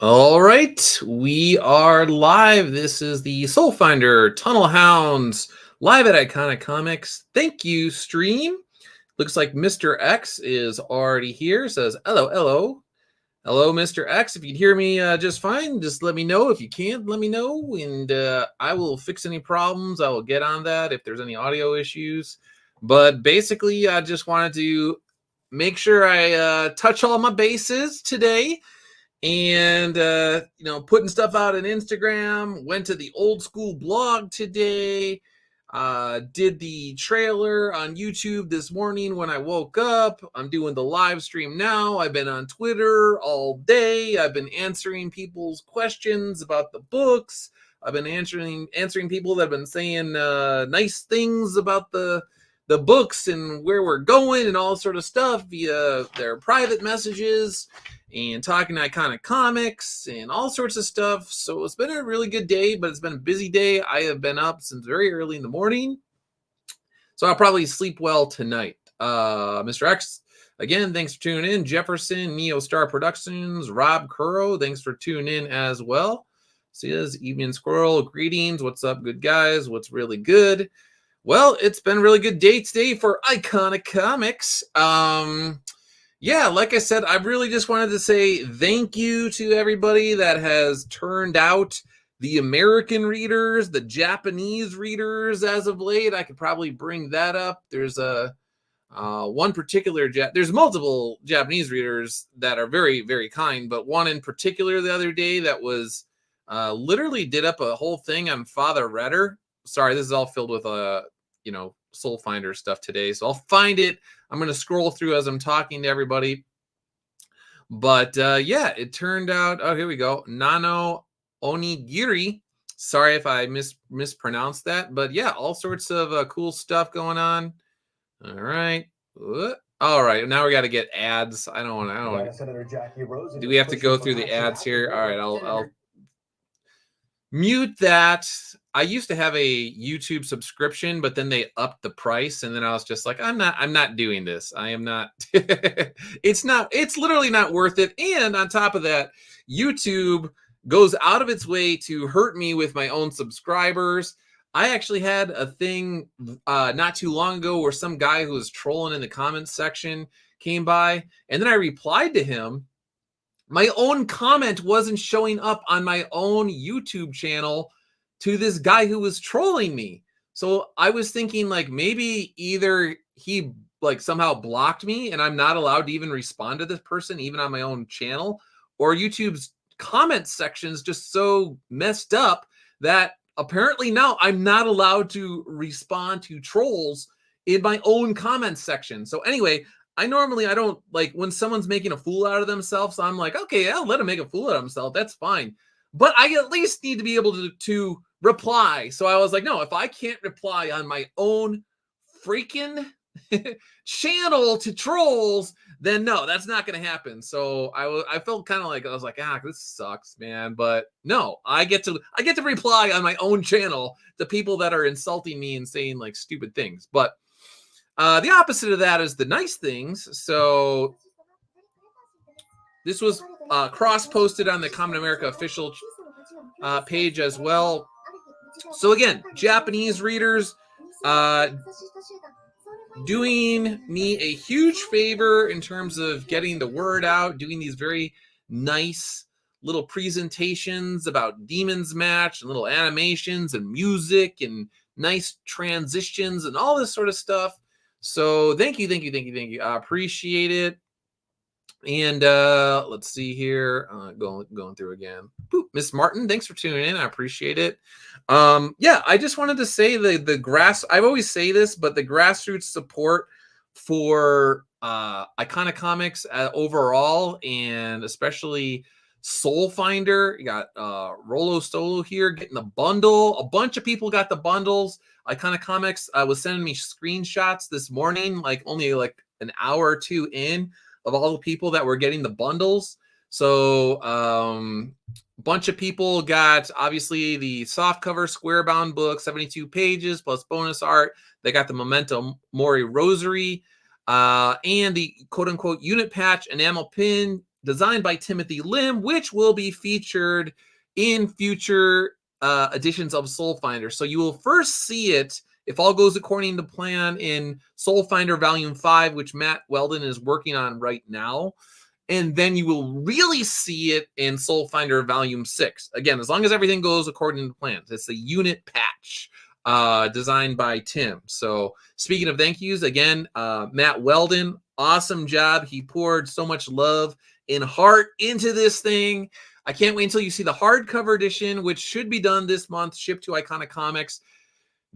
All right, we are live. This is the Soulfinder Tunnel Hounds live at Iconic Comics. Thank you, stream. Looks like Mr. X is already here. Says hello, hello, hello, Mr. X. If you hear me just fine, just let me know. If you can't, let me know, and I will fix any problems. I will get on that if there's any audio issues. But basically, I just wanted to make sure I touch all my bases today and putting stuff out on Instagram. Went to the old school blog today. Did the trailer on YouTube this morning when I woke up. I'm doing the live stream now. I've been on Twitter all day. I've been answering people's questions about the books. I've been answering people that have been saying nice things about the books and where we're going and all sort of stuff via their private messages and talking Iconic Comics and all sorts of stuff. So it's been a really good day, but it's been a busy day. I have been up since very early in the morning, so I'll probably sleep well tonight. Mr. X, again, thanks for tuning in. Jefferson, Neo Star Productions, Rob Curro, thanks for tuning in as well. Says Evening Squirrel, greetings. What's up, good guys? What's really good? Well, it's been a really good day today for Iconic Comics. Yeah, like I said, I really just wanted to say thank you to everybody that has turned out the American readers, the Japanese readers as of late. I could probably bring that up. There's one particular there's multiple Japanese readers that are very, very kind, but one in particular the other day that was literally did up a whole thing on Father Redder. Sorry, this is all filled with Soulfinder stuff today, so I'll find it. I'm going to scroll through as I'm talking to everybody. But yeah, it turned out, oh, here we go. Nano Onigiri. Sorry if I mispronounced that, but yeah, all sorts of cool stuff going on. All right. All right, now we got to get ads. I don't want to. Do we have to go through the ads here? All right, I'll mute that. I used to have a YouTube subscription, but then they upped the price, and then I was just like, I'm not doing this. I am not. It's literally not worth it. And on top of that, YouTube goes out of its way to hurt me with my own subscribers. I actually had a thing not too long ago where some guy who was trolling in the comments section came by, and then I replied to him. My own comment wasn't showing up on my own YouTube channel to this guy who was trolling me. So I was thinking, like, maybe either he like somehow blocked me and I'm not allowed to even respond to this person even on my own channel, or YouTube's comment section is just so messed up that apparently now I'm not allowed to respond to trolls in my own comment section. So anyway, I don't like when someone's making a fool out of themselves. So I'm like, okay, I'll let him make a fool out of himself. That's fine. But I at least need to be able to reply. So I was like, no, if I can't reply on my own freaking channel to trolls, then no, that's not going to happen. So I felt kind of like, I was like, this sucks, man. But no, I get to reply on my own channel to people that are insulting me and saying like stupid things. But the opposite of that is the nice things. So this was cross-posted on the Common America official page as well. So again, Japanese readers doing me a huge favor in terms of getting the word out, doing these very nice little presentations about Demon's Match and little animations and music and nice transitions and all this sort of stuff. So thank you. I appreciate it. And let's see here. Going through again. Miss Martin, thanks for tuning in. I appreciate it. Yeah, I just wanted to say the grass. I always say this, but the grassroots support for Iconic Comics overall, and especially Soulfinder. You got Rolo Solo here getting the bundle. A bunch of people got the bundles. Iconic Comics was sending me screenshots this morning, like only like an hour or two in, of all the people that were getting the bundles. So a bunch of people got obviously the softcover square bound book, 72 pages plus bonus art. They got the Memento Mori rosary and the quote unquote unit patch enamel pin designed by Timothy Lim, which will be featured in future editions of Soulfinder. So you will first see it, if all goes according to plan, in Soulfinder Volume 5, which Matt Weldon is working on right now. And then you will really see it in Soulfinder Volume 6. Again, as long as everything goes according to plans. It's the unit patch designed by Tim. So speaking of thank yous, again, Matt Weldon, awesome job. He poured so much love and heart into this thing. I can't wait until you see the hardcover edition, which should be done this month, shipped to Iconic Comics.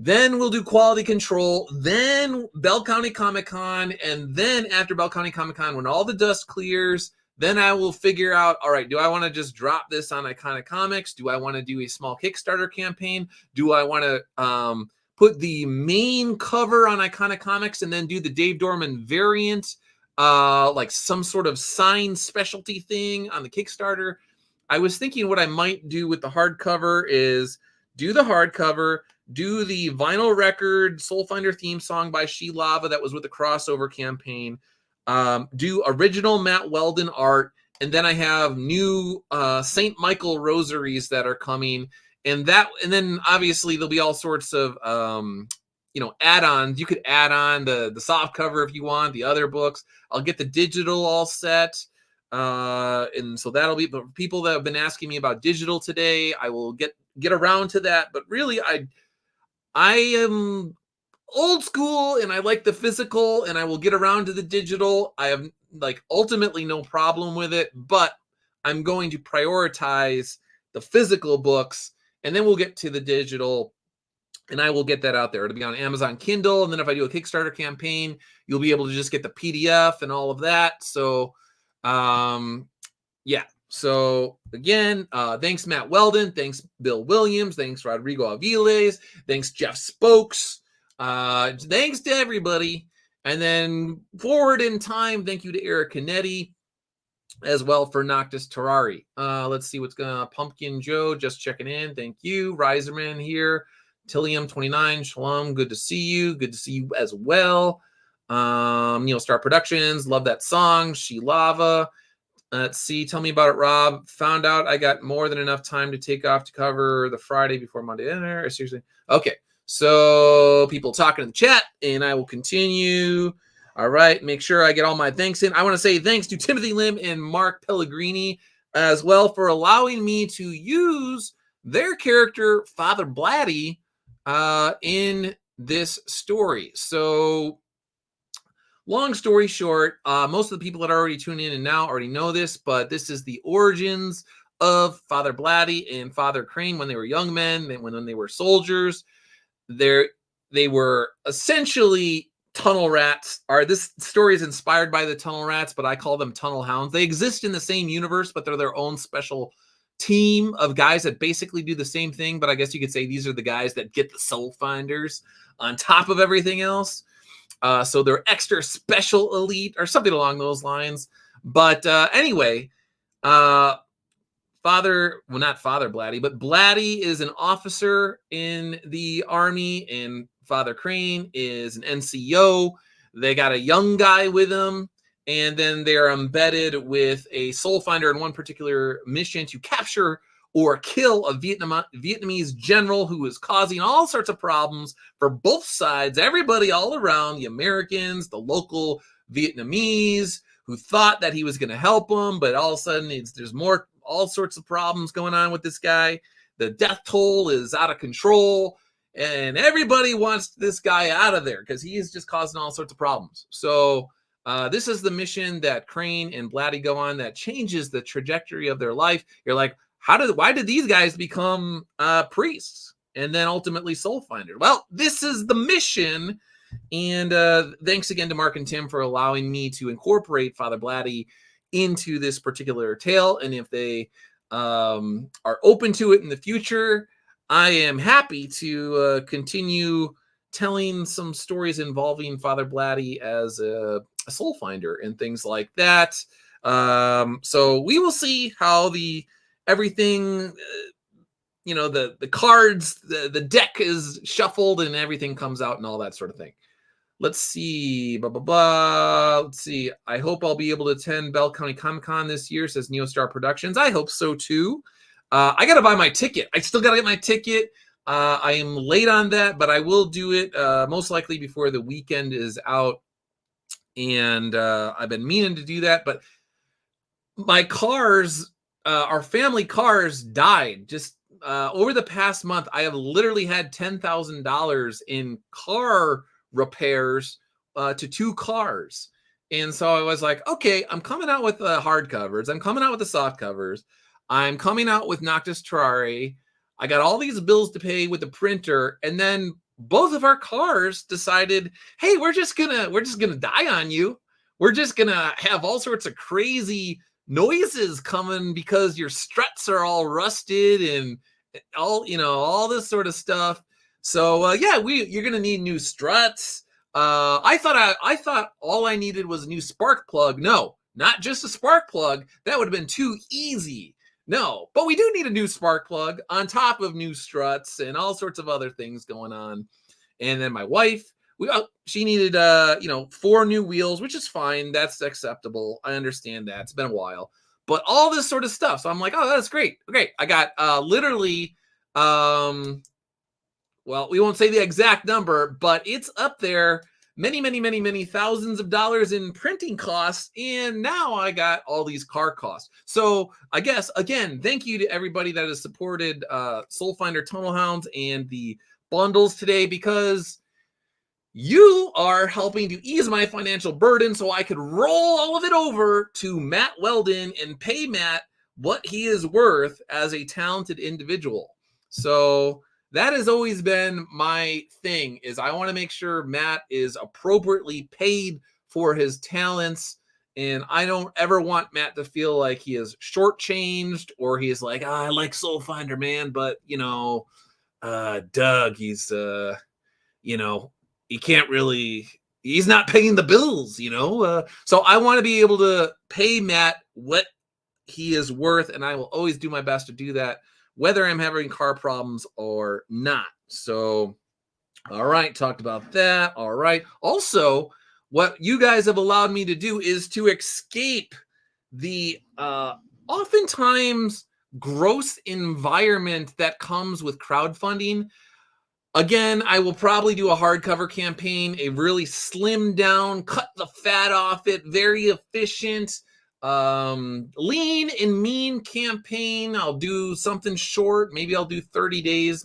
Then we'll do quality control, then Bell County Comic Con, and then after Bell County Comic Con, when all the dust clears, then I will figure out, all right, do I want to just drop this on Iconic Comics? Do I want to do a small Kickstarter campaign? Do I want to put the main cover on Iconic Comics and then do the Dave Dorman variant, like some sort of signed specialty thing on the Kickstarter? I was thinking what I might do with the hardcover is do the hardcover, do the vinyl record Soulfinder theme song by She Lava that was with the crossover campaign, do original Matt Weldon art, and then I have new St. Michael rosaries that are coming, and then obviously there'll be all sorts of add-ons. You could add on the soft cover if you want, the other books. I'll get the digital all set. And so that'll be, but people that have been asking me about digital today, I will get around to that. But really, I am old school and I like the physical, and I will get around to the digital. I have ultimately no problem with it, but I'm going to prioritize the physical books, and then we'll get to the digital, and I will get that out there. It'll be on Amazon Kindle, and then if I do a Kickstarter campaign, you'll be able to just get the PDF and all of that. So yeah. So again, thanks Matt Weldon, thanks Bill Williams, thanks Rodrigo Aviles, thanks Jeff Spokes, thanks to everybody. And then forward in time, thank you to Eric Canetti as well for Noctis Terrari. Let's see what's going on. Pumpkin Joe, just checking in. Thank you. Riserman here. Tillium29, Shalom, good to see you. Good to see you as well. Neil Star Productions, love that song. She Lava. Let's see. Tell me about it, Rob. Found out I got more than enough time to take off to cover the Friday before Monday dinner. Seriously. Okay. So people talking in the chat, and I will continue. All right. Make sure I get all my thanks in. I want to say thanks to Timothy Lim and Mark Pellegrini as well for allowing me to use their character, Father Blatty, in this story. So long story short, most of the people that are already tuned in and now already know this, but this is the origins of Father Blatty and Father Crane when they were young men, when they were soldiers. They were essentially tunnel rats. This story is inspired by the tunnel rats, but I call them tunnel hounds. They exist in the same universe, but they're their own special team of guys that basically do the same thing. But I guess you could say these are the guys that get the soul finders on top of everything else. So they're extra special elite or something along those lines. But anyway, not Father Blatty, but Blatty is an officer in the army, and Father Crane is an NCO. They got a young guy with them, and then they're embedded with a soul finder in one particular mission to capture or kill a Vietnamese general who is causing all sorts of problems for both sides, everybody all around, the Americans, the local Vietnamese, who thought that he was going to help them, but all of a sudden there's all sorts of problems going on with this guy. The death toll is out of control, and everybody wants this guy out of there because he is just causing all sorts of problems. So this is the mission that Crane and Blatty go on that changes the trajectory of their life. You're like, why did these guys become priests and then ultimately soul finders? Well, this is the mission. And thanks again to Mark and Tim for allowing me to incorporate Father Blatty into this particular tale. And if they are open to it in the future, I am happy to continue telling some stories involving Father Blatty as a soul finder and things like that. So we will see how everything, the cards, the deck is shuffled and everything comes out and all that sort of thing. Let's see. Blah, blah, blah. Let's see. I hope I'll be able to attend Bell County Comic Con this year, says Neostar Productions. I hope so too. I got to buy my ticket. I still got to get my ticket. I am late on that, but I will do it most likely before the weekend is out. And I've been meaning to do that, but my cars, our family cars died just over the past month. I have literally had $10,000 in car repairs to two cars. And so I was like, okay, I'm coming out with the hard covers. I'm coming out with the soft covers. I'm coming out with Noctis Terrae. I got all these bills to pay with the printer. And then both of our cars decided, hey, we're just gonna die on you. We're just gonna have all sorts of crazy noises coming because your struts are all rusted and all this sort of stuff. So yeah, you're gonna need new struts. I thought all I needed was a new spark plug. No, not just a spark plug. That would have been too easy. No, but we do need a new spark plug on top of new struts and all sorts of other things going on. And then my wife, she needed 4 new wheels, which is fine. That's acceptable. I understand that. It's been a while. But all this sort of stuff. So I'm like, oh, that's great. Okay. I got literally well, we won't say the exact number, but it's up there. Many, many, many, many thousands of dollars in printing costs. And now I got all these car costs. So I guess, again, thank you to everybody that has supported Soulfinder Tunnel Hounds and the bundles today, because you are helping to ease my financial burden so I could roll all of it over to Matt Weldon and pay Matt what he is worth as a talented individual. So that has always been my thing, is I want to make sure Matt is appropriately paid for his talents. And I don't ever want Matt to feel like he is shortchanged, or he's like, I like Soulfinder, man, but Doug, he's he can't really, he's not paying the bills, so I want to be able to pay Matt what he is worth, and I will always do my best to do that, whether I'm having car problems or not. So, all right, talked about that. All right. Also, what you guys have allowed me to do is to escape the oftentimes gross environment that comes with crowdfunding. Again, I will probably do a hardcover campaign, a really slimmed down, cut the fat off it, very efficient, lean and mean campaign. I'll do something short. Maybe I'll do 30 days,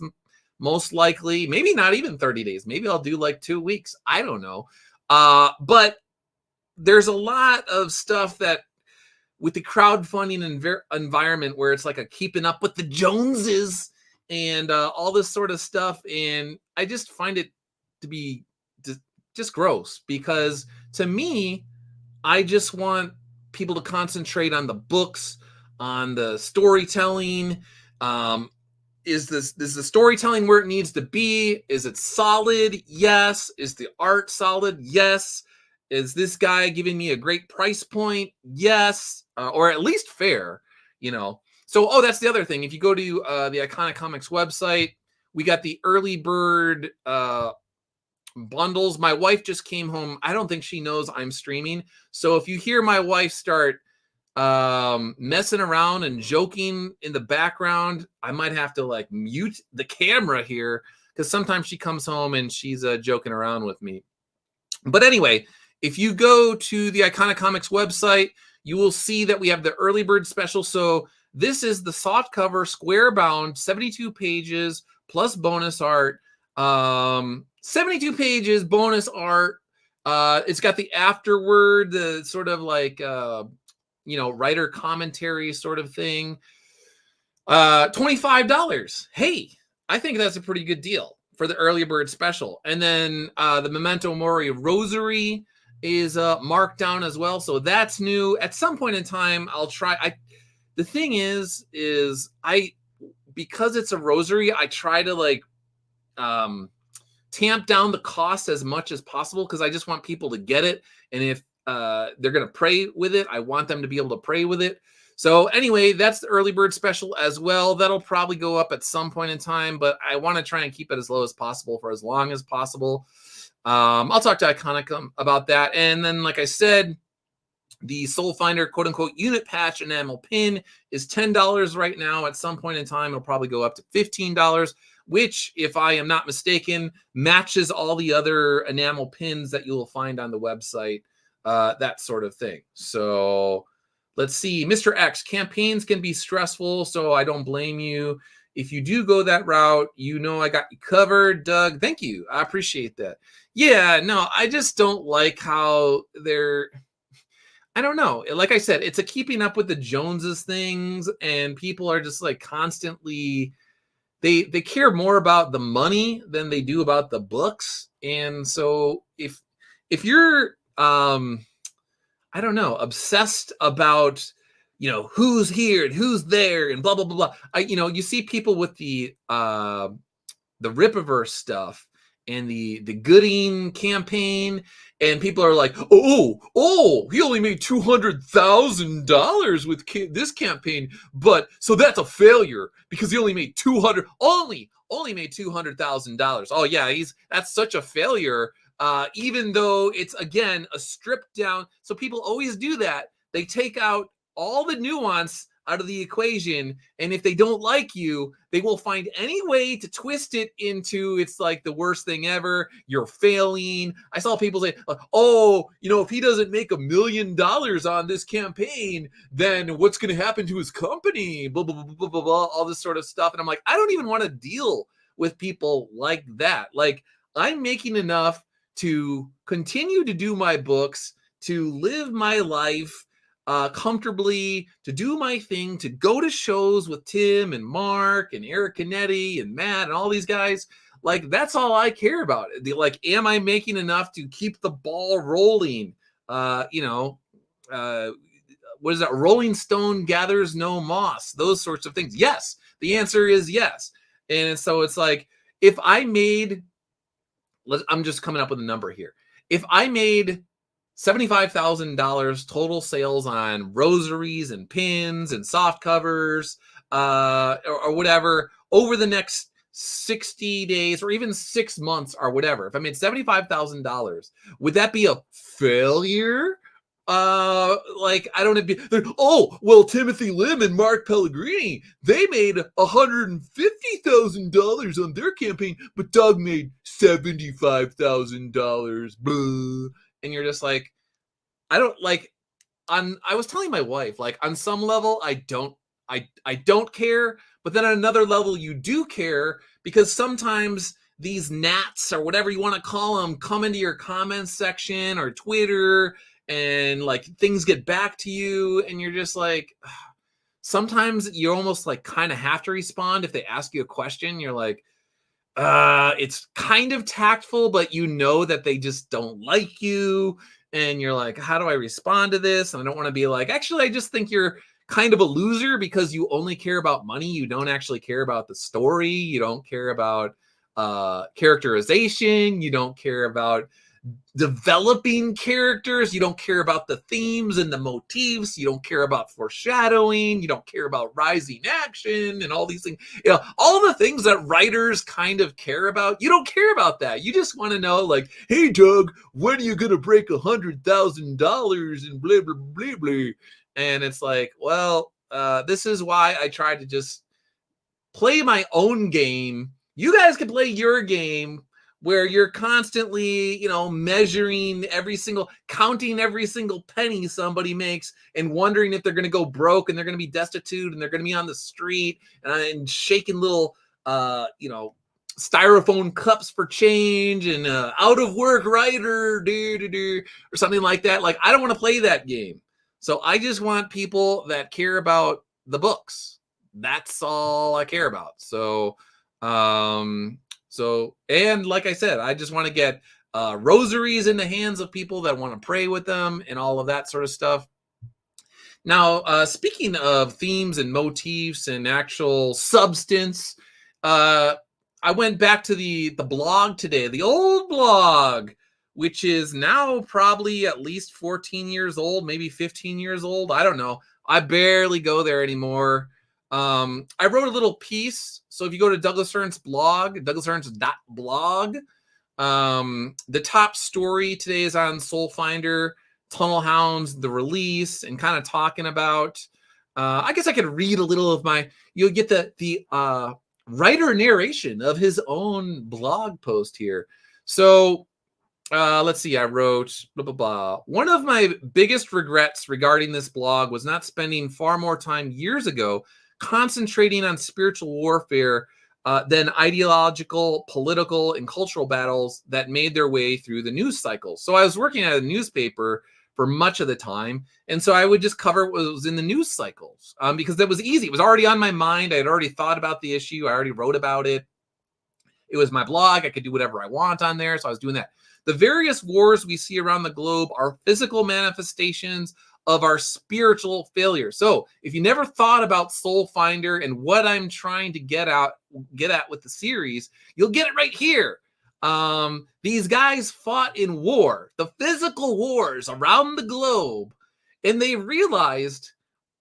most likely. Maybe not even 30 days. Maybe I'll do like 2 weeks. I don't know. But there's a lot of stuff that with the crowdfunding environment where it's like a keeping up with the Joneses and all this sort of stuff. And I just find it to be just gross, because to me, I just want people to concentrate on the books, on the storytelling. Is the storytelling where it needs to be? Is it solid? Yes. Is the art solid? Yes. Is this guy giving me a great price point? Yes. Or at least fair, So, that's the other thing. If you go to the Iconic Comics website, we got the early bird bundles. My wife just came home. I don't think she knows I'm streaming. So if you hear my wife start messing around and joking in the background, I might have to mute the camera here, because sometimes she comes home and she's joking around with me. But anyway, if you go to the Iconic Comics website, you will see that we have the early bird special. So this is the soft cover, square bound, 72 pages plus bonus art. 72 pages, bonus art. It's got the afterword, the sort of writer commentary sort of thing. $25. Hey, I think that's a pretty good deal for the early bird special. And then the Memento Mori Rosary is marked down as well. So that's new. At some point in time, I'll try. The thing is because it's a rosary, I try to tamp down the cost as much as possible, because I just want people to get it. And if they're going to pray with it, I want them to be able to pray with it. So anyway, that's the early bird special as well. That'll probably go up at some point in time, but I want to try and keep it as low as possible for as long as possible. I'll talk to Iconicum about that. And then, like I said, the Soulfinder quote unquote unit patch enamel pin is $10 right now. At some point in time, it'll probably go up to $15, which, if I am not mistaken, matches all the other enamel pins that you'll find on the website, that sort of thing. So let's see. Mr. X, campaigns can be stressful, so I don't blame you. If you do go that route, you know I got you covered, Doug. Thank you. I appreciate that. Yeah, no, I just don't like how they're, I don't know. Like I said, it's a keeping up with the Joneses things, and people are just like constantly, they care more about the money than they do about the books. And so if you're I don't know, obsessed about, who's here and who's there and blah blah blah blah. You see people with the Rippaverse stuff and the Gooding campaign, and people are like, oh, he only made $200,000 with this campaign, but so that's a failure because he only made only made $200,000. Oh yeah, that's such a failure. Even though it's, again, a stripped down. So people always do that. They take out all the nuance out of the equation, and if they don't like you, they will find any way to twist it into, it's like the worst thing ever. You're failing. I saw people say, if he doesn't make $1 million on this campaign, then what's going to happen to his company? Blah, blah, blah, blah, blah, blah, all this sort of stuff. And I'm like, I don't even want to deal with people like that. Like, I'm making enough to continue to do my books, to live my life comfortably, to do my thing, to go to shows with Tim and Mark and Eric Canetti and Matt and all these guys. Like, that's all I care about. Like, am I making enough to keep the ball rolling? What is that? Rolling stone gathers no moss. Those sorts of things. Yes. The answer is yes. And so it's like, if I made, I'm just coming up with a number here. If I made $75,000 total sales on rosaries and pins and soft covers, or whatever, over the next 60 days or even 6 months or whatever, if I made $75,000, would that be a failure? I don't have Timothy Lim and Mark Pellegrini, they made $150,000 on their campaign, but Doug made $75,000. And you're just like, I don't like. I was telling my wife, like, on some level, I don't care, but then on another level, you do care, because sometimes these gnats, or whatever you want to call them, come into your comments section or Twitter, and like things get back to you, and you're just like, sometimes you almost like kind of have to respond if they ask you a question. You're like, it's kind of tactful, but you know that they just don't like you, and you're like, how do I respond to this? And I don't want to be like, actually, I just think you're kind of a loser because you only care about money. You don't actually care about the story. You don't care about characterization. You don't care about developing characters. You don't care about the themes and the motifs. You don't care about foreshadowing. You don't care about rising action and all these things. All the things that writers kind of care about. You don't care about that. You just want to know, like, hey, Doug, when are you going to break $100,000 and blah, blah, blah, blah. And it's like, well, this is why I try to just play my own game. You guys can play your game, where you're constantly, measuring counting every single penny somebody makes, and wondering if they're going to go broke, and they're going to be destitute, and they're going to be on the street and shaking little, styrofoam cups for change, and out of work writer, or something like that. Like, I don't want to play that game. So I just want people that care about the books. That's all I care about. So, and like I said, I just want to get rosaries in the hands of people that want to pray with them and all of that sort of stuff. Now, speaking of themes and motifs and actual substance, I went back to the blog today, the old blog, which is now probably at least 14 years old, maybe 15 years old. I don't know. I barely go there anymore. I wrote a little piece. So if you go to Douglas Ernst's blog, douglasernst.blog, the top story today is on Soulfinder, Tunnel Hounds, the release, and kind of talking about. I guess I could read a little of my. You'll get the writer narration of his own blog post here. So let's see. I wrote blah blah blah. One of my biggest regrets regarding this blog was not spending far more time years ago concentrating on spiritual warfare than ideological, political, and cultural battles that made their way through the news cycle. So I was working at a newspaper for much of the time, and so I would just cover what was in the news cycles because that was easy. It was already on my mind. I had already thought about the issue. I already wrote about it. It was my blog. I could do whatever I want on there, so I was doing that. The various wars we see around the globe are physical manifestations of our spiritual failure. So if you never thought about Soulfinder and what I'm trying to get at with the series, you'll get it right here. These guys fought in war, the physical wars around the globe, and they realized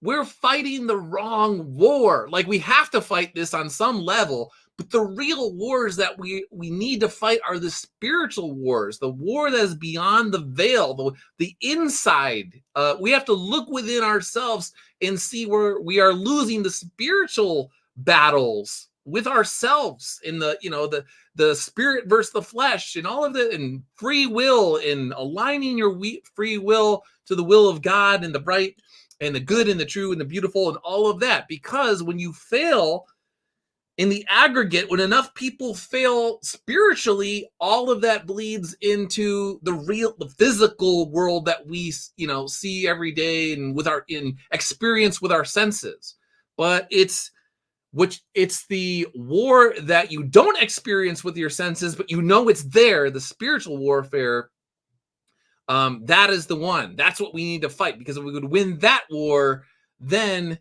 we're fighting the wrong war. Like, we have to fight this on some level, but the real wars that we need to fight are the spiritual wars, the war that is beyond the veil, the inside. We have to look within ourselves and see where we are losing the spiritual battles with ourselves in the spirit versus the flesh and all of that, and free will, and aligning your free will to the will of God and the bright and the good and the true and the beautiful and all of that. Because when you fail in the aggregate, when enough people fail spiritually, all of that bleeds into the physical world that we, see every day and in experience with our senses. But it's the war that you don't experience with your senses, but it's there, the spiritual warfare. That is the one. That's what we need to fight, because if we would win that war, then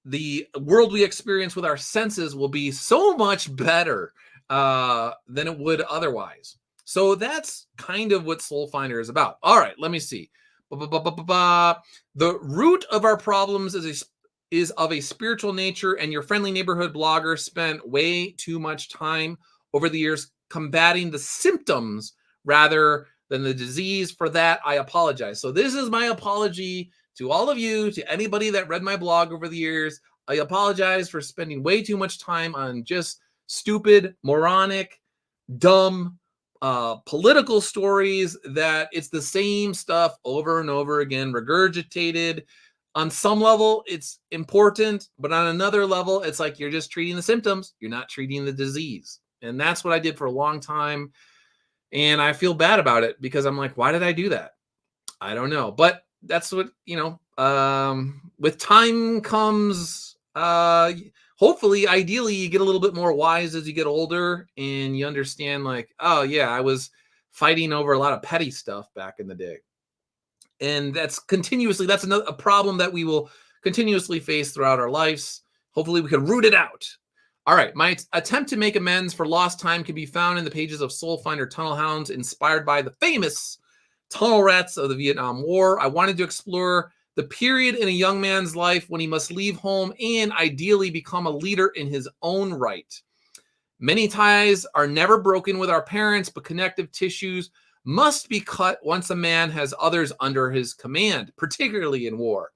the world we experience with our senses will be so much better than it would otherwise. So that's kind of what Soulfinder is about. All right, let me see. The root of our problems is of a spiritual nature, and your friendly neighborhood blogger spent way too much time over the years combating the symptoms rather than the disease. For that, I apologize. So this is my apology to all of you, to anybody that read my blog over the years. I apologize for spending way too much time on just stupid, moronic, dumb, political stories, that it's the same stuff over and over again, regurgitated. On some level, it's important, but on another level, it's like you're just treating the symptoms. You're not treating the disease. And that's what I did for a long time. And I feel bad about it, because I'm like, why did I do that? I don't know. But that's what, with time comes, hopefully, ideally, you get a little bit more wise as you get older, and you understand, like, oh yeah, I was fighting over a lot of petty stuff back in the day. And that's a problem that we will continuously face throughout our lives. Hopefully we can root it out. All right, my attempt to make amends for lost time can be found in the pages of Soulfinder Tunnel Hounds, inspired by the famous tunnel rats of the Vietnam War. I wanted to explore the period in a young man's life when he must leave home and ideally become a leader in his own right. Many ties are never broken with our parents, but connective tissues must be cut once a man has others under his command, particularly in war.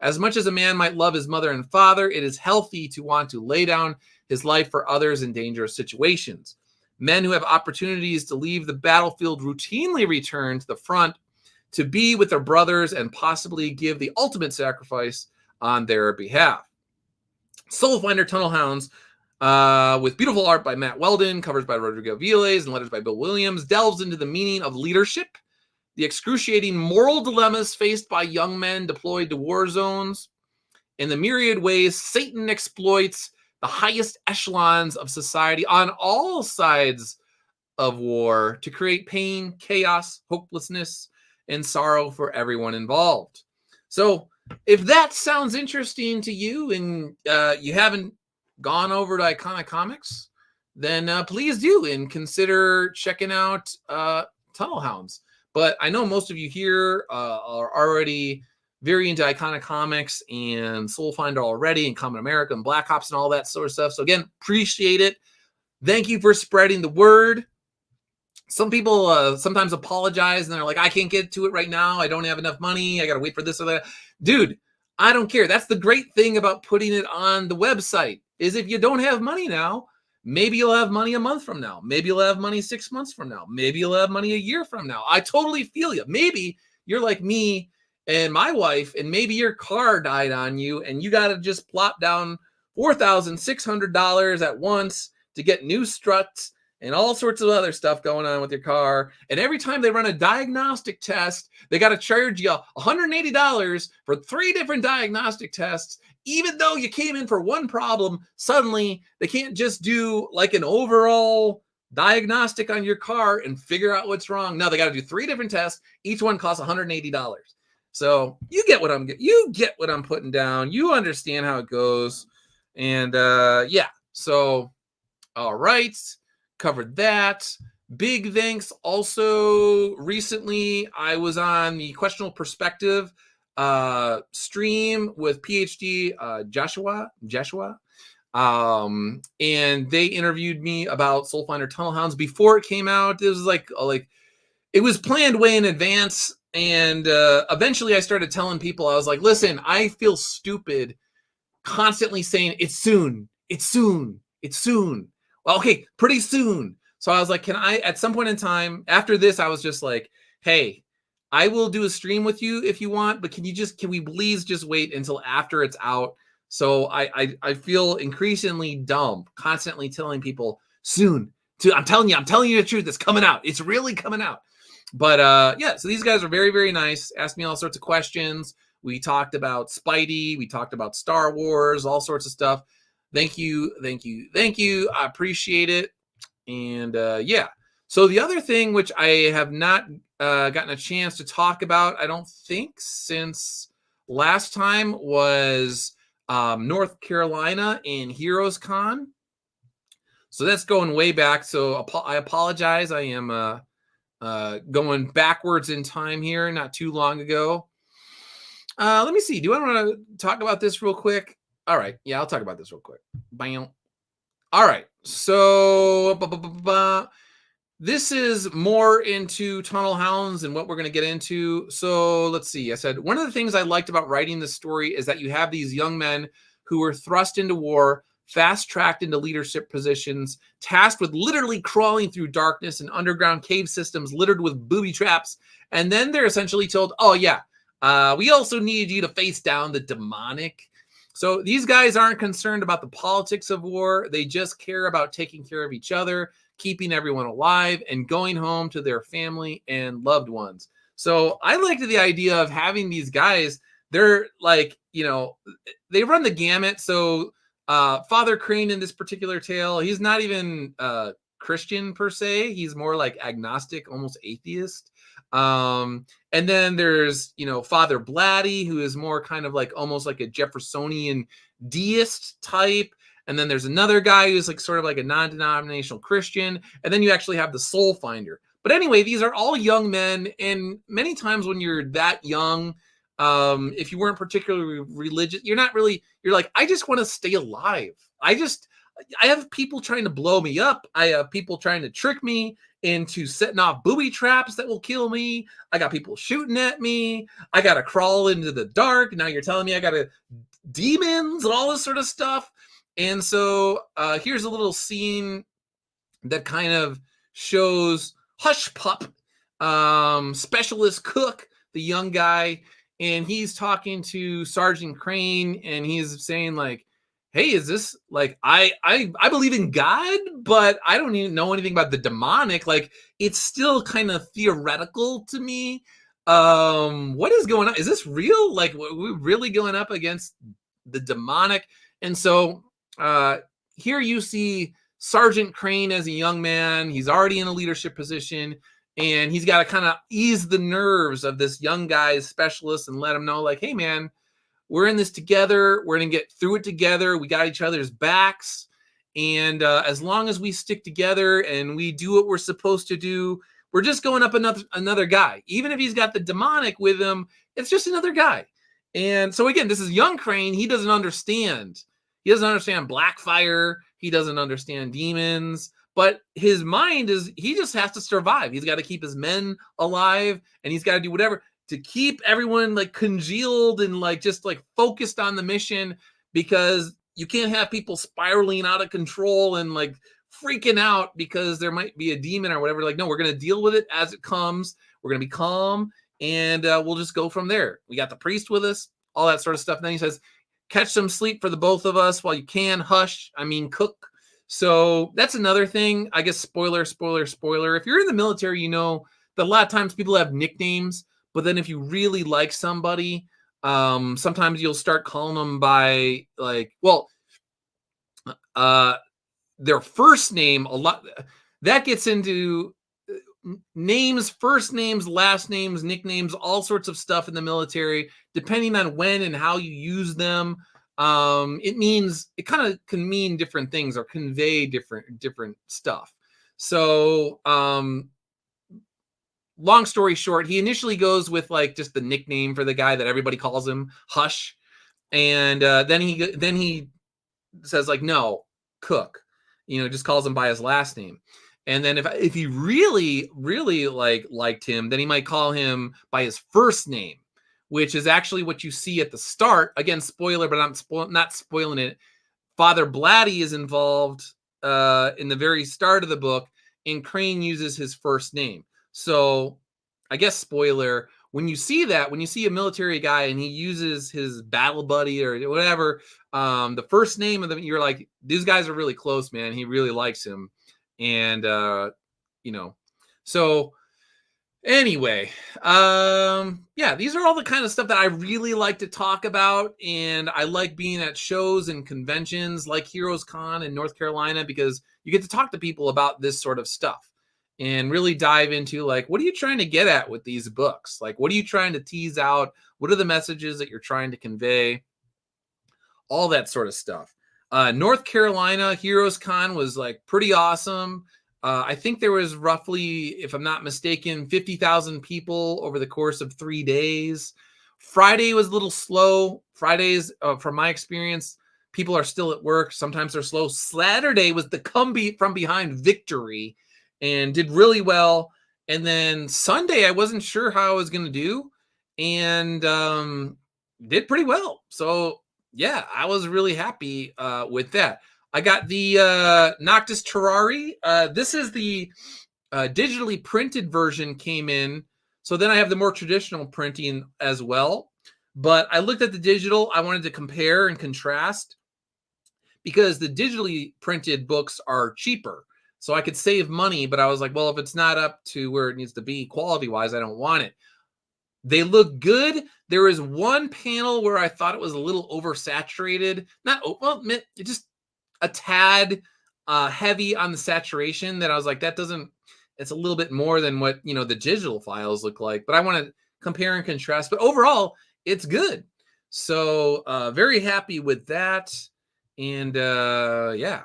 As much as a man might love his mother and father, it is healthy to want to lay down his life for others in dangerous situations. Men who have opportunities to leave the battlefield routinely return to the front to be with their brothers and possibly give the ultimate sacrifice on their behalf. Soulfinder Tunnel Hounds, with beautiful art by Matt Weldon, covers by Rodrigo Viles, and letters by Bill Williams, delves into the meaning of leadership, the excruciating moral dilemmas faced by young men deployed to war zones, and the myriad ways Satan exploits the highest echelons of society on all sides of war to create pain, chaos, hopelessness, and sorrow for everyone involved. So if that sounds interesting to you, and you haven't gone over to Iconic Comics, then please do, and consider checking out Tunnel Hounds. But I know most of you here are already very into Iconic Comics and Soulfinder already, and Common America and Black Ops and all that sort of stuff. So again, appreciate it. Thank you for spreading the word. Some people sometimes apologize and they're like, I can't get to it right now. I don't have enough money. I got to wait for this or that. Dude, I don't care. That's the great thing about putting it on the website is if you don't have money now, maybe you'll have money a month from now. Maybe you'll have money 6 months from now. Maybe you'll have money a year from now. I totally feel you. Maybe you're like me and my wife, and maybe your car died on you and you got to just plop down $4,600 at once to get new struts and all sorts of other stuff going on with your car. And every time they run a diagnostic test, they got to charge you $180 for 3 different diagnostic tests. Even though you came in for one problem, suddenly they can't just do like an overall diagnostic on your car and figure out what's wrong. No, they got to do 3 different tests. Each one costs $180. So you get what I'm putting down. You understand how it goes. And yeah, so all right. Covered that. Big thanks. Also, recently I was on the Questionable Perspective stream with PhD Joshua. And they interviewed me about Soulfinder Tunnel Hounds before it came out. It was like it was planned way in advance. And eventually I started telling people, I was like, listen, I feel stupid constantly saying it's soon. Well, okay, pretty soon. So I was like, can I, at some point in time, after this, I was just like, hey, I will do a stream with you if you want, but can we please just wait until after it's out? So I feel increasingly dumb, constantly telling people soon. I'm telling you the truth. It's coming out. It's really coming out. But yeah, so these guys are very, very nice. Asked me all sorts of questions. We talked about Spidey. We talked about Star Wars, all sorts of stuff. Thank you. I appreciate it. And yeah. So the other thing, which I have not gotten a chance to talk about, I don't think, since last time, was North Carolina in Heroes Con. So that's going way back. So I apologize. I am going backwards in time here, not too long ago. Let me see. Do I want to talk about this real quick? All right. Yeah, I'll talk about this real quick. Bam. All right. So this is more into Tunnel Hounds and what we're going to get into. So let's see. I said one of the things I liked about writing this story is that you have these young men who were thrust into war, fast-tracked into leadership positions, tasked with literally crawling through darkness and underground cave systems littered with booby traps. And then they're essentially told, oh, yeah, we also need you to face down the demonic. So these guys aren't concerned about the politics of war. They just care about taking care of each other, keeping everyone alive, and going home to their family and loved ones. So I liked the idea of having these guys. They're like, they run the gamut. So Father Crane in this particular tale, he's not even Christian per se. He's more like agnostic, almost atheist. And then there's, Father Blatty, who is more kind of like almost like a Jeffersonian deist type. And then there's another guy who's like sort of like a non-denominational Christian. And then you actually have the Soulfinder. But anyway, these are all young men. And many times when you're that young, if you weren't particularly religious, you're like, I just want to stay alive. I have people trying to blow me up. I have people trying to trick me into setting off booby traps that will kill me. I got people shooting at me. I got to crawl into the dark. Now you're telling me I got to demons and all this sort of stuff. And so here's a little scene that kind of shows Hush Pup, Specialist Cook, the young guy, and he's talking to Sergeant Crane, and he's saying like, hey, is this like, I believe in God, but I don't even know anything about the demonic. Like, it's still kind of theoretical to me. What is going on? Is this real? Like, we're really going up against the demonic? And so here you see Sergeant Crane as a young man. He's already in a leadership position, and he's got to kind of ease the nerves of this young guy's specialist and let him know, like, hey, man, we're in this together. We're going to get through it together. We got each other's backs. And as long as we stick together and we do what we're supposed to do, we're just going up another guy. Even if he's got the demonic with him, it's just another guy. And so again, this is young Crane. He doesn't understand. He doesn't understand Blackfire. He doesn't understand demons. But his mind is, he just has to survive. He's got to keep his men alive, and he's got to do whatever to keep everyone like congealed and like just like focused on the mission, because you can't have people spiraling out of control and like freaking out because there might be a demon or whatever. Like, no, we're going to deal with it as it comes. We're going to be calm, and we'll just go from there. We got the priest with us, all that sort of stuff. And then he says, catch some sleep for the both of us while you can. Hush, I mean cook. So that's another thing. I guess spoiler. If you're in the military, you know that a lot of times people have nicknames, but then if you really like somebody, sometimes you'll start calling them by like, well, their first name. A lot that gets into names, first names, last names, nicknames, all sorts of stuff in the military, depending on when and how you use them. It kind of can mean different things or convey different stuff. So, long story short, he initially goes with like just the nickname for the guy that everybody calls him, Hush, and then he says like, no, Cook, just calls him by his last name. And then if he really liked him, then he might call him by his first name, which is actually what you see at the start. Again, spoiler, but I'm not spoiling it. Father Blatty is involved in the very start of the book, and Crane uses his first name. So I guess spoiler, when you see a military guy and he uses his battle buddy or whatever, the first name of them, you're like, these guys are really close, man. He really likes him. And, so anyway, yeah, these are all the kind of stuff that I really like to talk about. And I like being at shows and conventions like Heroes Con in North Carolina, because you get to talk to people about this sort of stuff and really dive into like, what are you trying to get at with these books? Like, what are you trying to tease out? What are the messages that you're trying to convey? All that sort of stuff. North Carolina Heroes Con was like pretty awesome. I think there was roughly, if I'm not mistaken, 50,000 people over the course of 3 days. Friday was a little slow. Fridays, from my experience, people are still at work. Sometimes they're slow. Saturday was the come from behind victory and did really well. And then Sunday, I wasn't sure how I was going to do, and did pretty well. So yeah, I was really happy with that. I got the Noctis Terrari. This is the digitally printed version came in. So then I have the more traditional printing as well. But I looked at the digital. I wanted to compare and contrast, because the digitally printed books are cheaper. So I could save money, but I was like, well, if it's not up to where it needs to be quality-wise, I don't want it. They look good. There is one panel where I thought it was a little oversaturated. Just a tad heavy on the saturation, that I was like, it's a little bit more than what, the digital files look like. But I want to compare and contrast. But overall, it's good. So very happy with that. And yeah,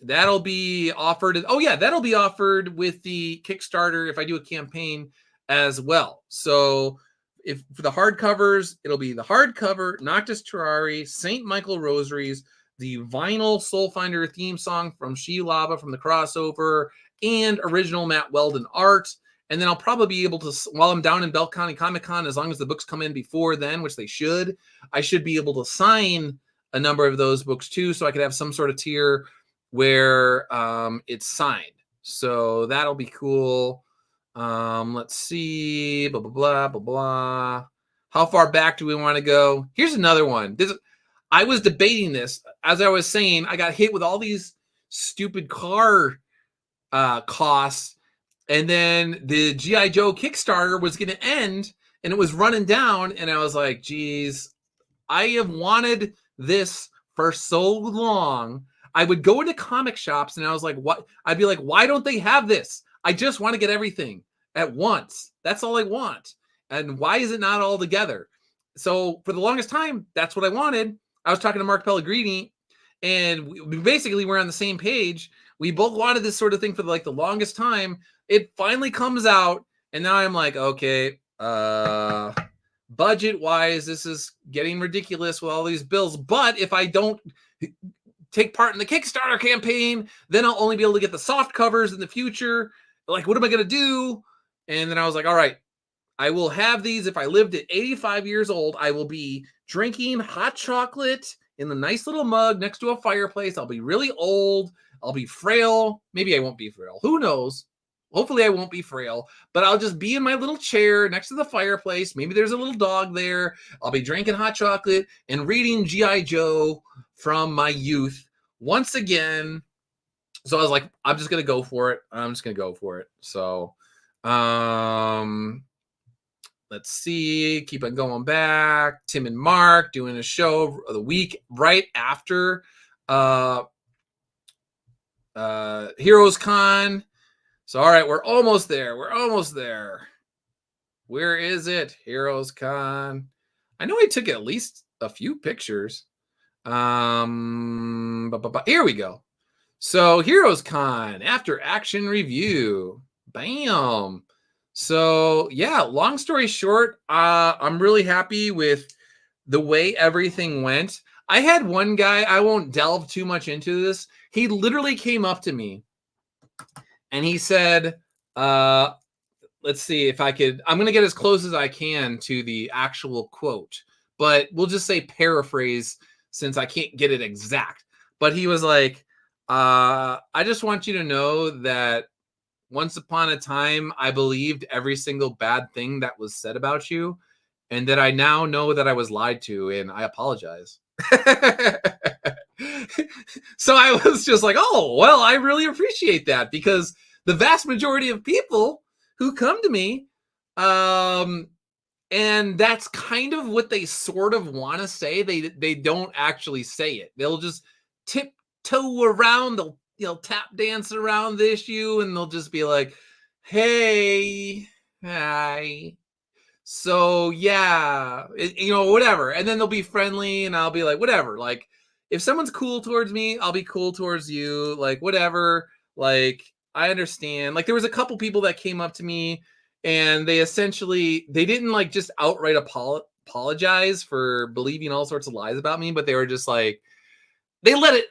that'll be offered. Oh yeah, that'll be offered with the Kickstarter if I do a campaign as well. So if for the hardcovers, it'll be the hardcover Noctis Terrari, St. Michael Rosaries, the vinyl Soulfinder theme song from She Lava from the crossover, and original Matt Weldon art. And then I'll probably be able to, while I'm down in Bell County Comic Con, as long as the books come in before then, which they should, I should be able to sign a number of those books too, so I could have some sort of tier where it's signed. So that'll be cool. Let's see, blah, blah, blah, blah, blah. How far back do we want to go? Here's another one. I was debating this. As I was saying, I got hit with all these stupid car costs, and then the G.I. Joe Kickstarter was going to end, and it was running down, and I was like, geez, I have wanted this for so long. I would go into comic shops, and I was like, what? I'd be like, why don't they have this? I just want to get everything at once. That's all I want. And why is it not all together? So for the longest time, that's what I wanted. I was talking to Mark Pellegrini, and we basically were on the same page. We both wanted this sort of thing for like the longest time. It finally comes out, and now I'm like, okay, budget wise, this is getting ridiculous with all these bills. But if I don't take part in the Kickstarter campaign, then I'll only be able to get the soft covers in the future. Like, what am I going to do? And then I was like, all right, I will have these. If I lived at 85 years old, I will be drinking hot chocolate in the nice little mug next to a fireplace. I'll be really old. I'll be frail. Maybe I won't be frail. Who knows? Hopefully I won't be frail, but I'll just be in my little chair next to the fireplace. Maybe there's a little dog there. I'll be drinking hot chocolate and reading G.I. Joe from my youth once again. So I was like, I'm just going to go for it. I'm just going to go for it. So, let's see. Keep on going back. Tim and Mark doing a show the week right after Heroes Con. So, all right, we're almost there. We're almost there. Where is it? Heroes Con. I know I took at least a few pictures. Here we go. So, Heroes Con After Action Review. Bam. So, yeah, long story short, I'm really happy with the way everything went. I had one guy, I won't delve too much into this. He literally came up to me and he said, let's see if I could, I'm going to get as close as I can to the actual quote, but we'll just say paraphrase since I can't get it exact. But he was like, I just want you to know that once upon a time, I believed every single bad thing that was said about you, and that I now know that I was lied to, and I apologize. So I was just like, oh, well, I really appreciate that, because the vast majority of people who come to me, and that's kind of what they sort of want to say. They don't actually say it. They'll just tiptoe around. They'll tap dance around the issue, and they'll just be like, hey, hi. So yeah, whatever. And then they'll be friendly, and I'll be like, whatever. Like, if someone's cool towards me, I'll be cool towards you. Like, whatever. Like, I understand. Like, there was a couple people that came up to me, and they didn't like just outright apologize for believing all sorts of lies about me, but they were just like, they let it.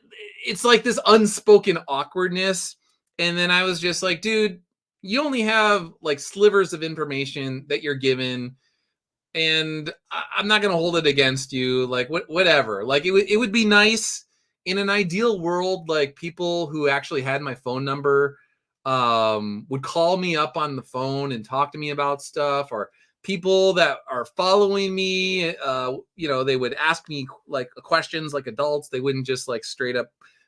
It's like this unspoken awkwardness. And then I was just like, dude, you only have like slivers of information that you're given, and I'm not going to hold it against you. Like, whatever. Like, it would be nice in an ideal world, like, people who actually had my phone number would call me up on the phone and talk to me about stuff, or people that are following me, they would ask me like questions like adults. They wouldn't just like straight up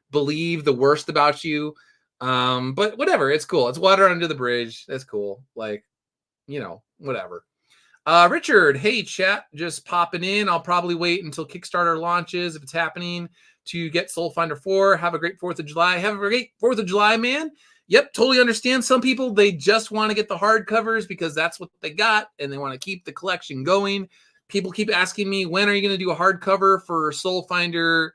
believe the worst about you. But whatever, it's cool. It's water under the bridge. That's cool. Like, whatever. Richard, hey chat, just popping in. I'll probably wait until Kickstarter launches, if it's happening, to get Soulfinder 4. Have a great 4th of July. Have a great 4th of July, man. Yep, totally understand. Some people, they just want to get the hardcovers because that's what they got, and they want to keep the collection going. People keep asking me, when are you going to do a hardcover for Soulfinder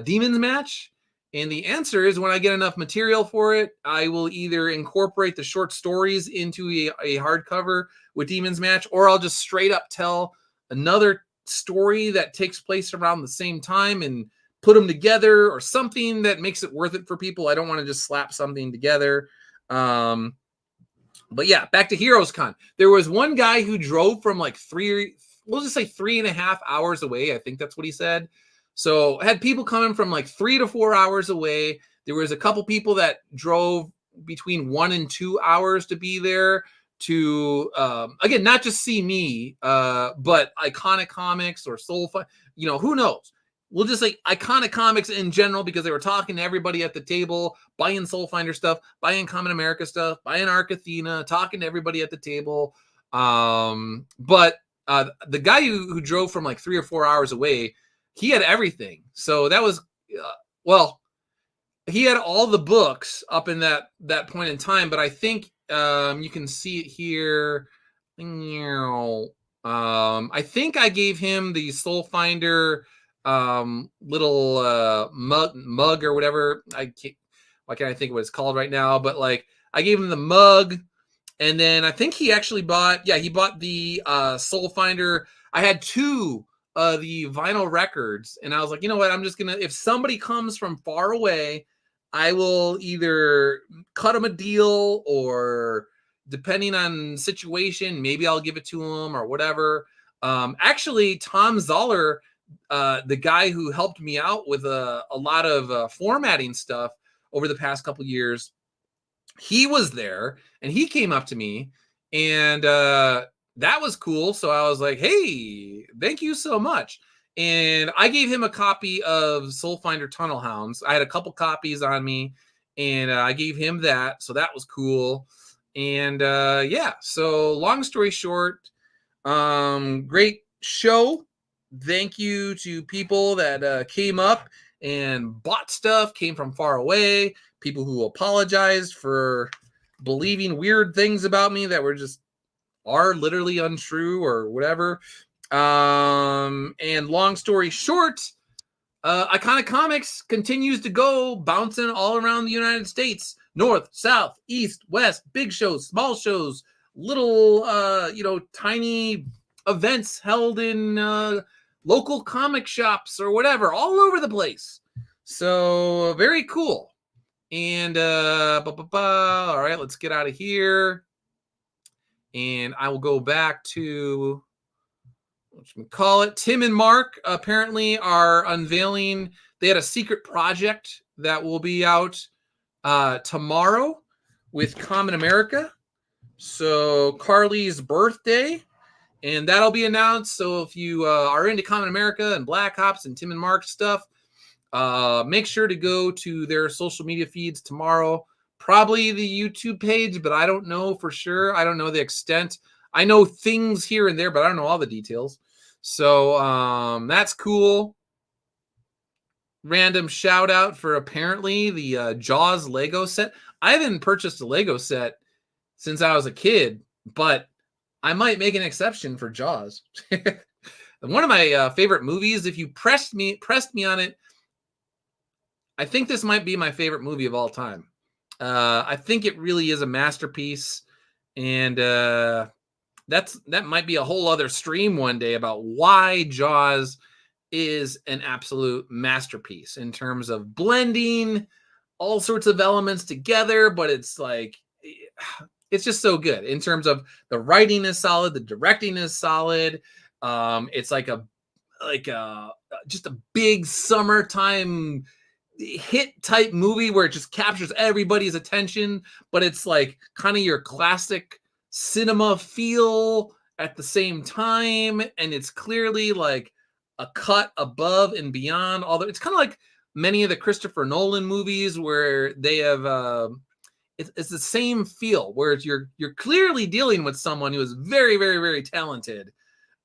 Demons Match? And the answer is, when I get enough material for it, I will either incorporate the short stories into a hardcover with Demons Match, or I'll just straight up tell another story that takes place around the same time and put them together, or something that makes it worth it for people. I don't want to just slap something together. But yeah, back to Heroes Con. There was one guy who drove from like 3.5 hours away. I think that's what he said. So I had people coming from like 3 to 4 hours away. There was a couple people that drove between 1 and 2 hours to be there to, again, not just see me, but Iconic Comics or Soulfinder, who knows? We'll just say Iconic Comics in general, because they were talking to everybody at the table, buying Soulfinder stuff, buying Common America stuff, buying Arc Athena, talking to everybody at the table. But the guy who drove from like 3 or 4 hours away, he had everything. So that was, he had all the books up in that point in time. But I think you can see it here. I think I gave him the Soulfinder little mug or whatever. Why can't I think of what it's called right now? But like, I gave him the mug. And then I think he actually bought, he bought the Soulfinder. I had two the vinyl records, and I was like, you know what? I'm just gonna, if somebody comes from far away, I will either cut them a deal, or depending on situation, maybe I'll give it to them or whatever. Actually, Tom Zoller, the guy who helped me out with a lot of formatting stuff over the past couple years, he was there and he came up to me, and that was cool. So I was like, hey, thank you so much. And I gave him a copy of Soulfinder Tunnel Hounds. I had a couple copies on me, and I gave him that. So that was cool. And yeah, so long story short, great show. Thank you to people that came up and bought stuff, came from far away, people who apologized for believing weird things about me that were just are literally untrue or whatever. And long story short, Iconic Comics continues to go bouncing all around the United States, north, south, east, west, big shows, small shows, little, tiny events held in local comic shops or whatever, all over the place. So very cool. And all right, let's get out of here. And I will go back to what you call it. Tim and Mark apparently are unveiling. They had a secret project that will be out tomorrow with Common America. So Carly's birthday, and that'll be announced. So if you are into Common America and Black Ops and Tim and Mark stuff, make sure to go to their social media feeds tomorrow. Probably the YouTube page, but I don't know for sure. I don't know the extent. I know things here and there, but I don't know all the details. So that's cool. Random shout out for apparently the Jaws Lego set. I haven't purchased a Lego set since I was a kid, but I might make an exception for Jaws. One of my favorite movies. If you pressed me on it, I think this might be my favorite movie of all time. I think it really is a masterpiece, and that might be a whole other stream one day about why Jaws is an absolute masterpiece in terms of blending all sorts of elements together, but it's like, it's just so good in terms of the writing is solid, the directing is solid. It's like just a big summertime hit type movie where it just captures everybody's attention, but it's like kind of your classic cinema feel at the same time, and it's clearly like a cut above and beyond all the, it's kind of like many of the Christopher Nolan movies where they have it's the same feel, where it's you're clearly dealing with someone who is very, very, very talented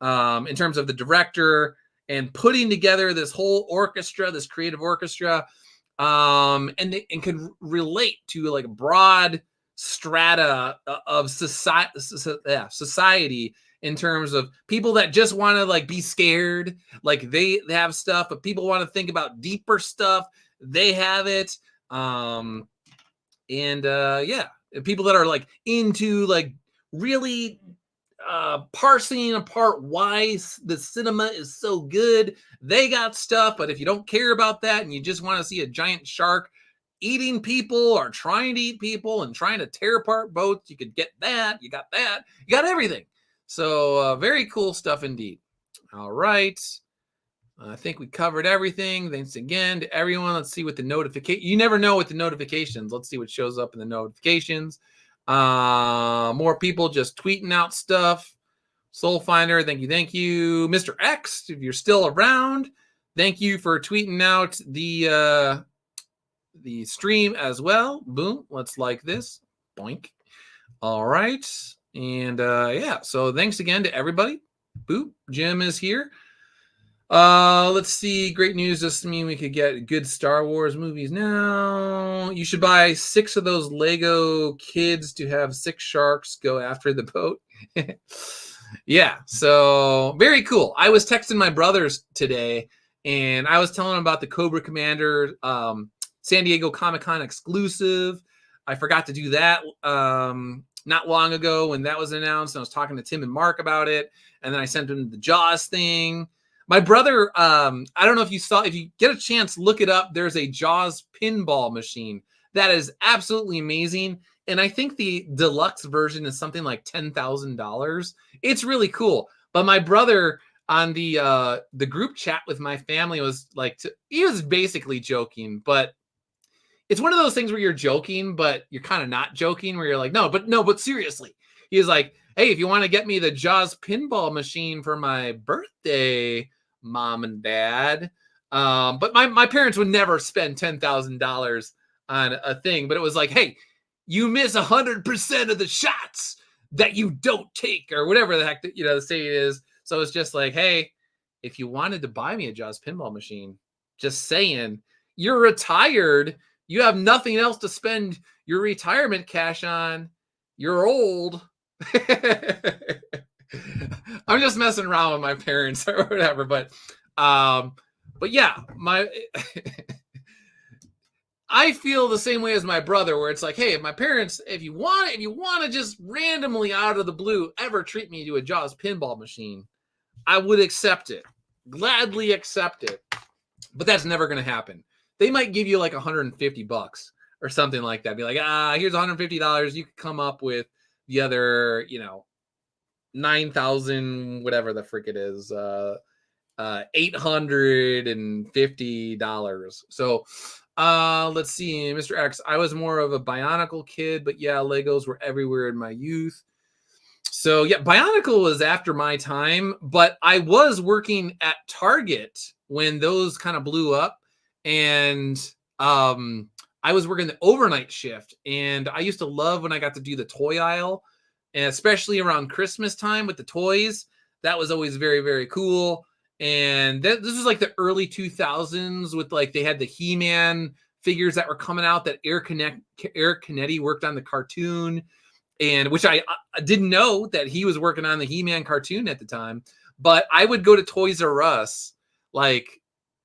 in terms of the director and putting together this whole orchestra, this creative orchestra, and can relate to like a broad strata of society in terms of people that just want to like be scared, like they have stuff, but people want to think about deeper stuff, they have it. People that are like into like really parsing apart why the cinema is so good, they got stuff. But if you don't care about that and you just want to see a giant shark eating people or trying to eat people and trying to tear apart boats, you could get that. You got that. You got everything. So very cool stuff indeed. All right. I think we covered everything. Thanks again to everyone. Let's see what the notification. You never know with the notifications. Let's see what shows up in the notifications. More people just tweeting out stuff. Soulfinder, thank you. Mr. X, if you're still around, thank you for tweeting out the stream as well. Boom. Let's like this. Boink. All right. And so thanks again to everybody. Boop. Jim is here. Let's see. Great news. Does mean we could get good Star Wars movies now. You should buy 6 of those Lego kids to have 6 sharks go after the boat. Yeah, so very cool. I was texting my brothers today, and I was telling them about the Cobra Commander San Diego Comic-Con exclusive. I forgot to do that not long ago when that was announced. I was talking to Tim and Mark about it, and then I sent them the Jaws thing. My brother, I don't know if you saw, if you get a chance, look it up. There's a Jaws pinball machine that is absolutely amazing. And I think the deluxe version is something like $10,000. It's really cool. But my brother on the group chat with my family was like, he was basically joking, but it's one of those things where you're joking, but you're kind of not joking, where you're like, but seriously. He was like, hey, if you want to get me the Jaws pinball machine for my birthday, mom and dad. But my parents would never spend $10,000 on a thing, but it was like, hey, you miss 100% of the shots that you don't take, or whatever the heck that, the saying is. So it's just like, hey, if you wanted to buy me a Jaws pinball machine, just saying, you're retired. You have nothing else to spend your retirement cash on. You're old. I'm just messing around with my parents or whatever, but yeah, I feel the same way as my brother, where it's like, hey, if my parents, if you want to just randomly out of the blue ever treat me to a Jaws pinball machine, I would accept it, gladly accept it. But that's never going to happen. They might give you like $150 or something like that. Be like, here's $150. You could come up with the other, $9,000, whatever the frick it is, $850. So let's see, Mr. X. I was more of a Bionicle kid, but yeah, Legos were everywhere in my youth. So yeah, Bionicle was after my time, but I was working at Target when those kind of blew up, and I was working the overnight shift, and I used to love when I got to do the toy aisle, and especially around Christmas time with the toys. That was always very, very cool. And this was like the early 2000s with like, they had the He-Man figures that were coming out that Eric Canetti worked on the cartoon, and which I didn't know that he was working on the He-Man cartoon at the time. But I would go to Toys R Us like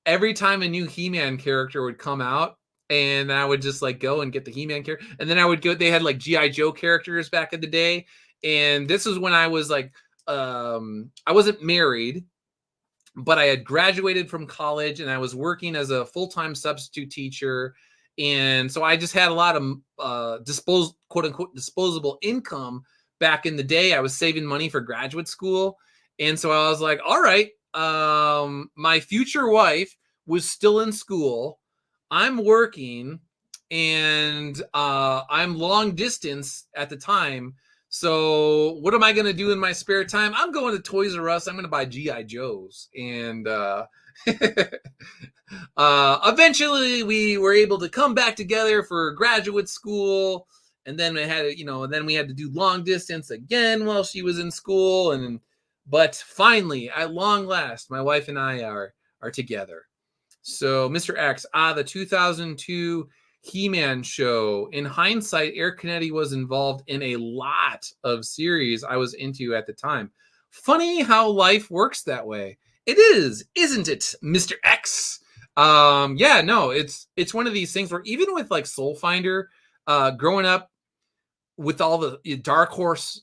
every time a new He-Man character would come out, and I would just like go and get the He-Man character. And then I would go, they had like G.I. Joe characters back in the day. And this is when I was like, I wasn't married, but I had graduated from college, and I was working as a full-time substitute teacher. And so I just had a lot of quote unquote disposable income back in the day. I was saving money for graduate school. And so I was like, all right, my future wife was still in school. I'm working, and I'm long distance at the time. So what am I going to do in my spare time? I'm going to Toys R Us. I'm going to buy G.I. Joes. And eventually we were able to come back together for graduate school. And then we had, then we had to do long distance again while she was in school. But finally, at long last, my wife and I are together. So Mr. X, the 2002 He-Man show. In hindsight, Eric Canetti was involved in a lot of series I was into at the time. Funny how life works that way. It is, isn't it, Mr. X? Yeah, no, it's one of these things where even with like Soulfinder, growing up with all the Dark Horse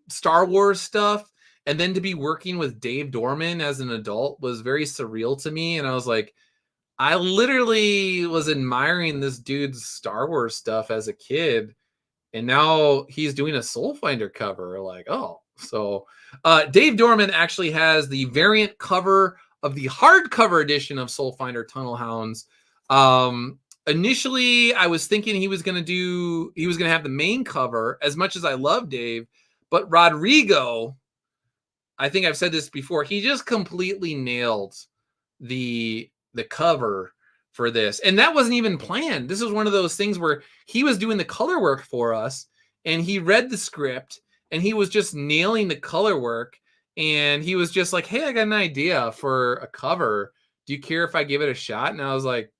Star Wars stuff, and then to be working with Dave Dorman as an adult was very surreal to me. And I was like, I literally was admiring this dude's Star Wars stuff as a kid, and now he's doing a Soulfinder cover. Like, oh, so Dave Dorman actually has the variant cover of the hardcover edition of Soulfinder Tunnel Hounds. Initially, I was thinking he was going to have the main cover, as much as I love Dave, but Rodrigo, I think I've said this before, he just completely nailed the cover for this. And that wasn't even planned. This was one of those things where he was doing the color work for us, and he read the script, and he was just nailing the color work. And he was just like, hey, I got an idea for a cover. Do you care if I give it a shot? And I was like,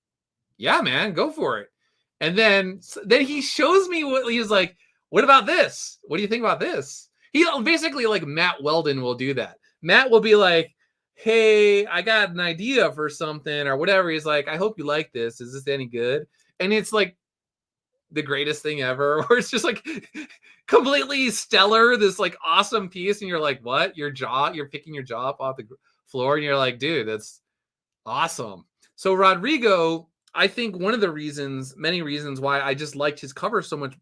yeah, man, go for it. And then he shows me what he was like, what about this? What do you think about this? He basically, like Matt Weldon will do that. Matt will be like, hey, I got an idea for something or whatever. He's like, I hope you like this. Is this any good? And it's like the greatest thing ever, where it's just like completely stellar, this like awesome piece, and you're like, what? You're picking your jaw up off the floor, and you're like, dude, that's awesome. So Rodrigo, I think one of the reasons, many reasons why I just liked his cover so much,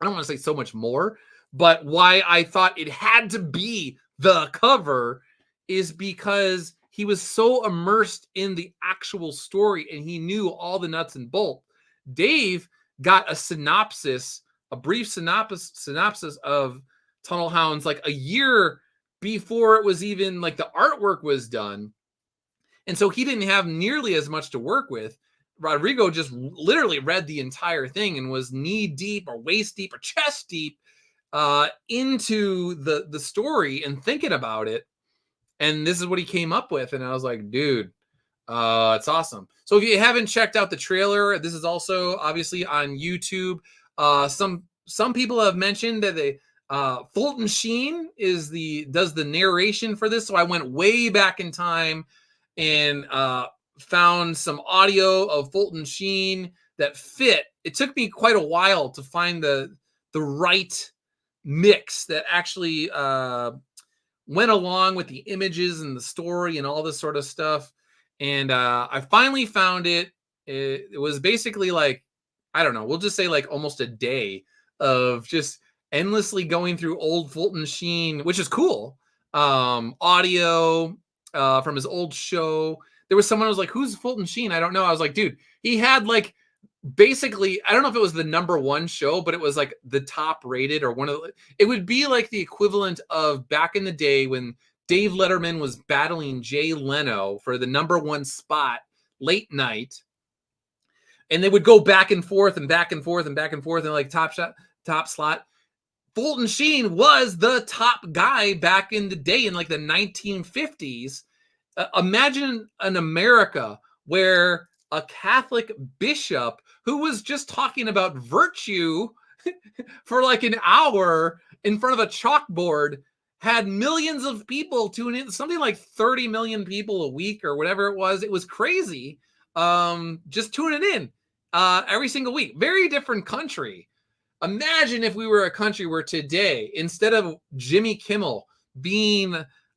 I don't want to say so much more, but why I thought it had to be the cover is because he was so immersed in the actual story and he knew all the nuts and bolts. Dave got a brief synopsis of Tunnel Hounds like a year before it was even like the artwork was done. And so he didn't have nearly as much to work with. Rodrigo just literally read the entire thing and was knee deep or waist deep or chest deep into the story and thinking about it. And this is what he came up with. And I was like, dude, it's awesome. So if you haven't checked out the trailer, this is also obviously on YouTube. Some people have mentioned that they Fulton Sheen does the narration for this. So I went way back in time and found some audio of Fulton Sheen that fit. It took me quite a while to find the right mix that actually went along with the images and the story and all this sort of stuff. And I finally found it. It was basically like, I don't know, we'll just say like almost a day of just endlessly going through old Fulton Sheen, which is cool. Audio from his old show. There was someone who was like, who's Fulton Sheen? I don't know. I was like, dude, he had like basically, I don't know if it was the #1 show, but it was like the top rated or one of the, it would be like the equivalent of back in the day when Dave Letterman was battling Jay Leno for the #1 spot late night. And they would go back and forth and back and forth and back and forth and like top slot. Fulton Sheen was the top guy back in the day in like the 1950s. Imagine an America where a Catholic bishop who was just talking about virtue for like an hour in front of a chalkboard had millions of people tune in, something like 30 million people a week or whatever it was. It was crazy. Just tuning in every single week. Very different country. Imagine if we were a country where today, instead of Jimmy Kimmel being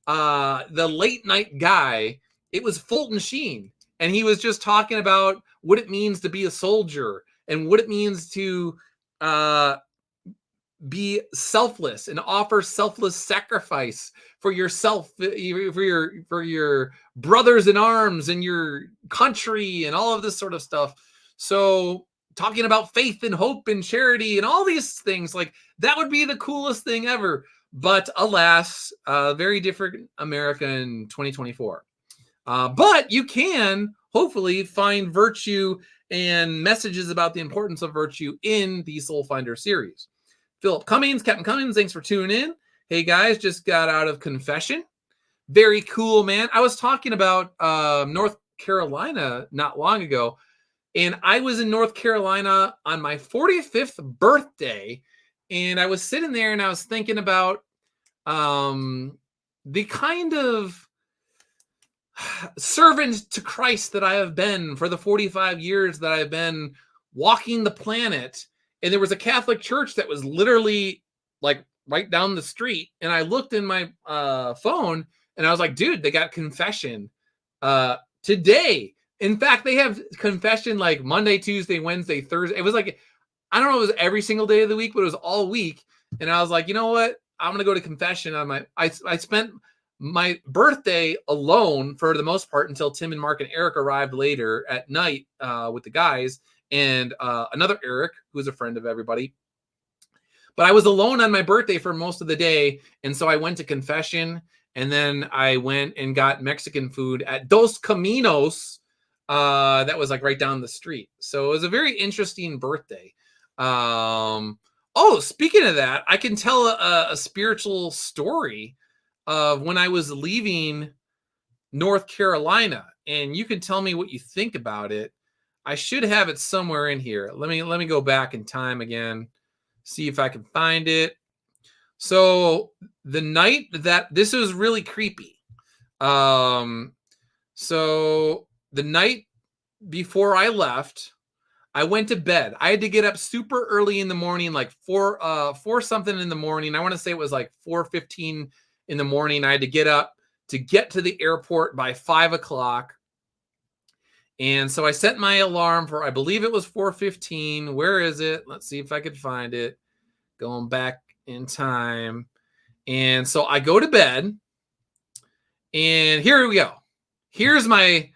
the late night guy, it was Fulton Sheen. And he was just talking about what it means to be a soldier and what it means to be selfless and offer selfless sacrifice for yourself, for your brothers in arms and your country and all of this sort of stuff. So talking about faith and hope and charity and all these things, like that would be the coolest thing ever. But alas, very different America in 2024. But you can hopefully find virtue and messages about the importance of virtue in the Soulfinder series. Philip Cummings, Captain Cummings, thanks for tuning in. Hey guys, just got out of confession. Very cool, man. I was talking about North Carolina not long ago, and I was in North Carolina on my 45th birthday, and I was sitting there and I was thinking about the kind of servant to Christ that I have been for the 45 years that I've been walking the planet. And there was a Catholic church that was literally like right down the street. And I looked in my phone and I was like, dude, they got confession today. In fact, they have confession like Monday, Tuesday, Wednesday, Thursday. It was like, I don't know, it was every single day of the week, but it was all week. And I was like, you know what? I'm going to go to confession on I spent my birthday alone for the most part until Tim and Mark and Eric arrived later at night with the guys and another Eric, who's a friend of everybody. But I was alone on my birthday for most of the day. And so I went to confession and then I went and got Mexican food at Dos Caminos. That was like right down the street. So it was a very interesting birthday. Oh, speaking of that, I can tell a spiritual story of when I was leaving North Carolina, and you can tell me what you think about it. I should have it somewhere in here. Let me go back in time again, see if I can find it. So the night that this was really creepy. So the night before I left, I went to bed. I had to get up super early in the morning, like four something in the morning. I want to say it was like 4:15 in the morning. I had to get up to get to the airport by 5 o'clock. And so I set my alarm for, I believe it was 4:15. Where is it? Let's see if I could find it. Going back in time. And so I go to bed, and here we go. Here's my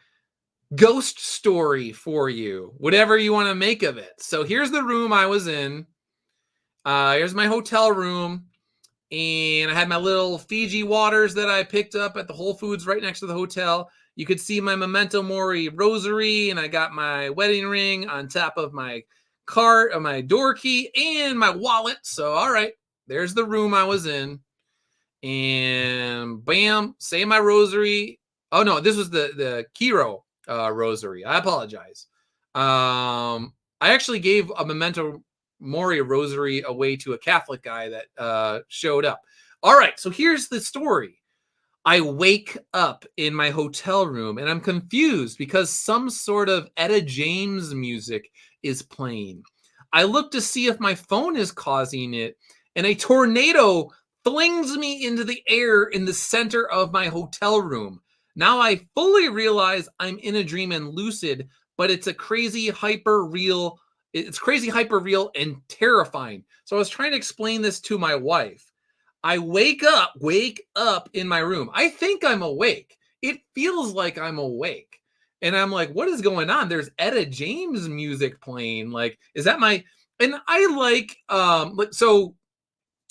ghost story for you, whatever you want to make of it. So here's the room I was in. Here's my hotel room. And I had my little Fiji waters that I picked up at the Whole Foods right next to the hotel. You could see my Memento Mori rosary, and I got my wedding ring on top of my cart, my door key, and my wallet. So, all right, there's the room I was in. And bam, say my rosary. Oh, no, this was the Kiro rosary. I apologize. I actually gave a Memento Mori rosary away to a Catholic guy that showed up. All right, so here's the story. I wake up in my hotel room and I'm confused because some sort of Etta James music is playing. I look to see if my phone is causing it, and a tornado flings me into the air in the center of my hotel room. Now I fully realize I'm in a dream and lucid, but it's crazy, hyper real and terrifying. So I was trying to explain this to my wife. I wake up in my room. I think I'm awake. It feels like I'm awake. And I'm like, what is going on? There's Etta James music playing. Like, is that my, and I so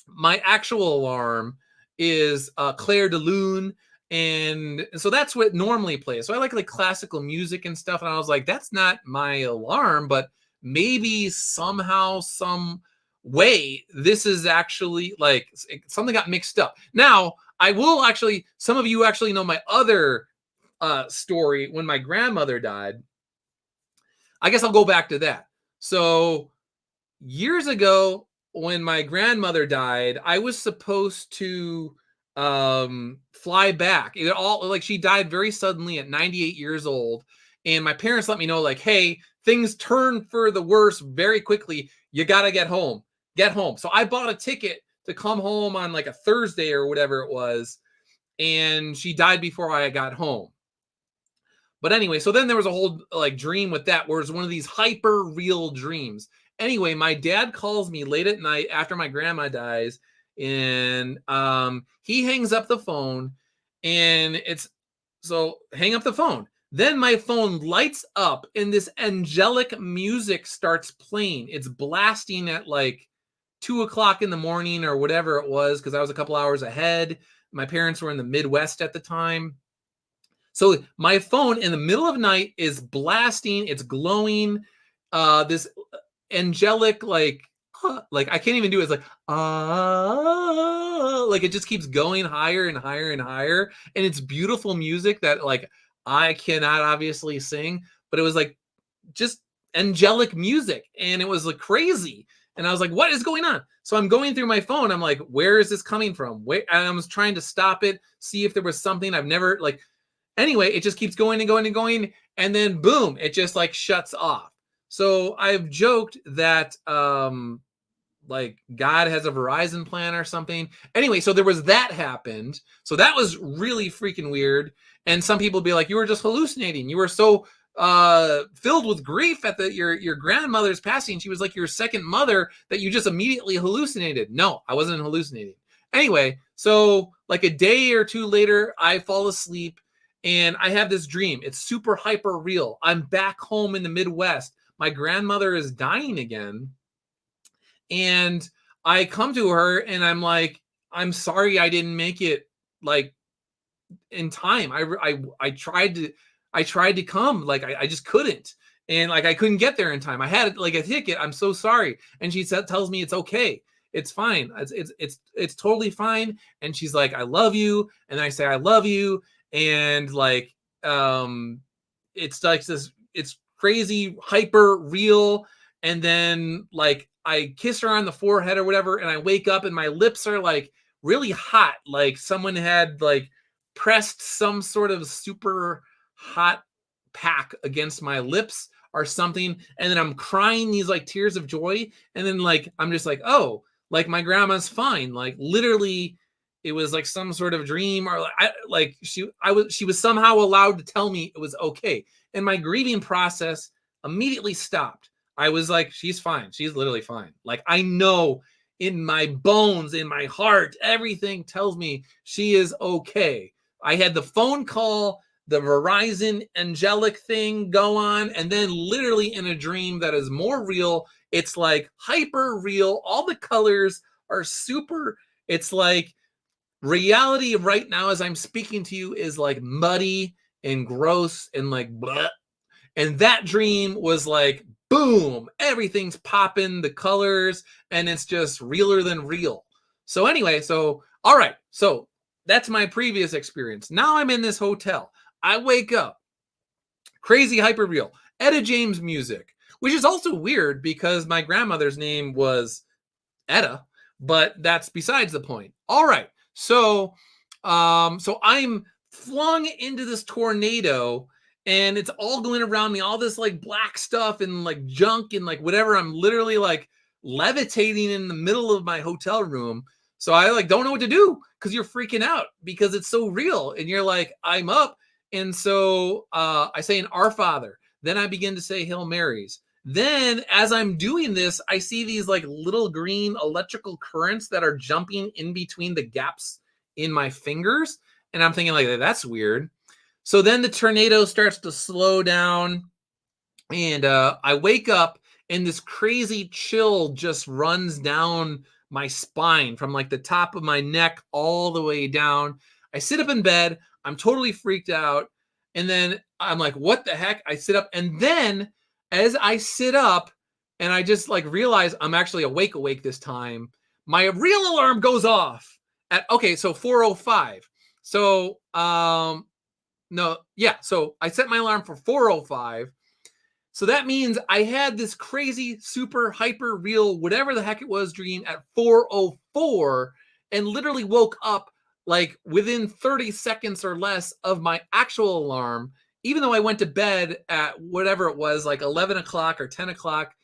my actual alarm is Claire de Lune. And so that's what normally plays. So I like classical music and stuff. And I was like, that's not my alarm, but maybe somehow, some way, this is actually like something got mixed up. Now, I will actually, some of you actually know my other story when my grandmother died. I guess I'll go back to that. So years ago, when my grandmother died, I was supposed to fly back. It all, like, she died very suddenly at 98 years old, and my parents let me know, like, hey, things turn for the worse very quickly. You got to get home. So I bought a ticket to come home on like a Thursday or whatever it was, and she died before I got home. But anyway, so then there was a whole like dream with that, where it was one of these hyper real dreams. Anyway, my dad calls me late at night after my grandma dies, and he hangs up the phone, and hang up the phone. Then my phone lights up and this angelic music starts playing. It's blasting at like 2 o'clock in the morning or whatever it was, because I was a couple hours ahead. My parents were in the Midwest at the time. So my phone in the middle of night is blasting. It's glowing. This angelic, like I can't even do it. It's like, like it just keeps going higher and higher and higher. And it's beautiful music that like I cannot obviously sing, but it was like just angelic music. And it was like crazy. And I was like, what is going on? So I'm going through my phone. I'm like, where is this coming from? And I was trying to stop it, see if there was something I've never like. Anyway, it just keeps going and going and going. And then boom, it just like shuts off. So I've joked that like God has a Verizon plan or something. Anyway, so there was that happened. So that was really freaking weird. And some people be like, you were just hallucinating. You were so filled with grief at your grandmother's passing. She was like your second mother that you just immediately hallucinated. No, I wasn't hallucinating. Anyway, so like a day or two later, I fall asleep and I have this dream. It's super hyper real. I'm back home in the Midwest. My grandmother is dying again. And I come to her and I'm like, I'm sorry I didn't make it like in time. I tried to come, like I just couldn't. And like I couldn't get there in time. I had like a ticket. I'm so sorry. And she tells me it's okay. It's fine. It's totally fine. And she's like, I love you. And I say, I love you. And like it's like this, it's crazy, hyper real. And then like I kiss her on the forehead or whatever, and I wake up and my lips are like really hot, like someone had like pressed some sort of super hot pack against my lips or something, and then I'm crying these like tears of joy, and then like I'm just like, oh, like my grandma's fine. Like literally, it was like some sort of dream, or like she was somehow allowed to tell me it was okay, and my grieving process immediately stopped. I was like, she's fine. She's literally fine. Like I know in my bones, in my heart, everything tells me she is okay. I had the phone call, the Verizon angelic thing go on, and then literally in a dream that is more real, it's like hyper real. All the colors are super. It's like reality right now as I'm speaking to you is like muddy and gross and like bleh. And that dream was like, boom, everything's popping, the colors, and it's just realer than real. So, anyway, all right. So, that's my previous experience. Now I'm in this hotel. I wake up, crazy hyper real, Etta James music, which is also weird because my grandmother's name was Etta, but that's besides the point. All right. So, so I'm flung into this tornado and it's all going around me, all this like black stuff and like junk and like whatever. I'm literally like levitating in the middle of my hotel room. So I like don't know what to do because you're freaking out because it's so real. And you're like, I'm up. And so I say an Our Father. Then I begin to say Hail Marys. Then as I'm doing this, I see these like little green electrical currents that are jumping in between the gaps in my fingers. And I'm thinking like, that's weird. So then the tornado starts to slow down and I wake up and this crazy chill just runs down my spine from like the top of my neck all the way down. I sit up in bed. I'm totally freaked out. And then I'm like, what the heck? I sit up. And then as I sit up and I just like realize I'm actually awake this time, my real alarm goes off at, okay, so 4:05. So, no, yeah. So I set my alarm for 4:05. So that means I had this crazy, super, hyper real, whatever the heck it was, dream at 4:04 and literally woke up like within 30 seconds or less of my actual alarm, even though I went to bed at whatever it was, like 11 o'clock or 10 o'clock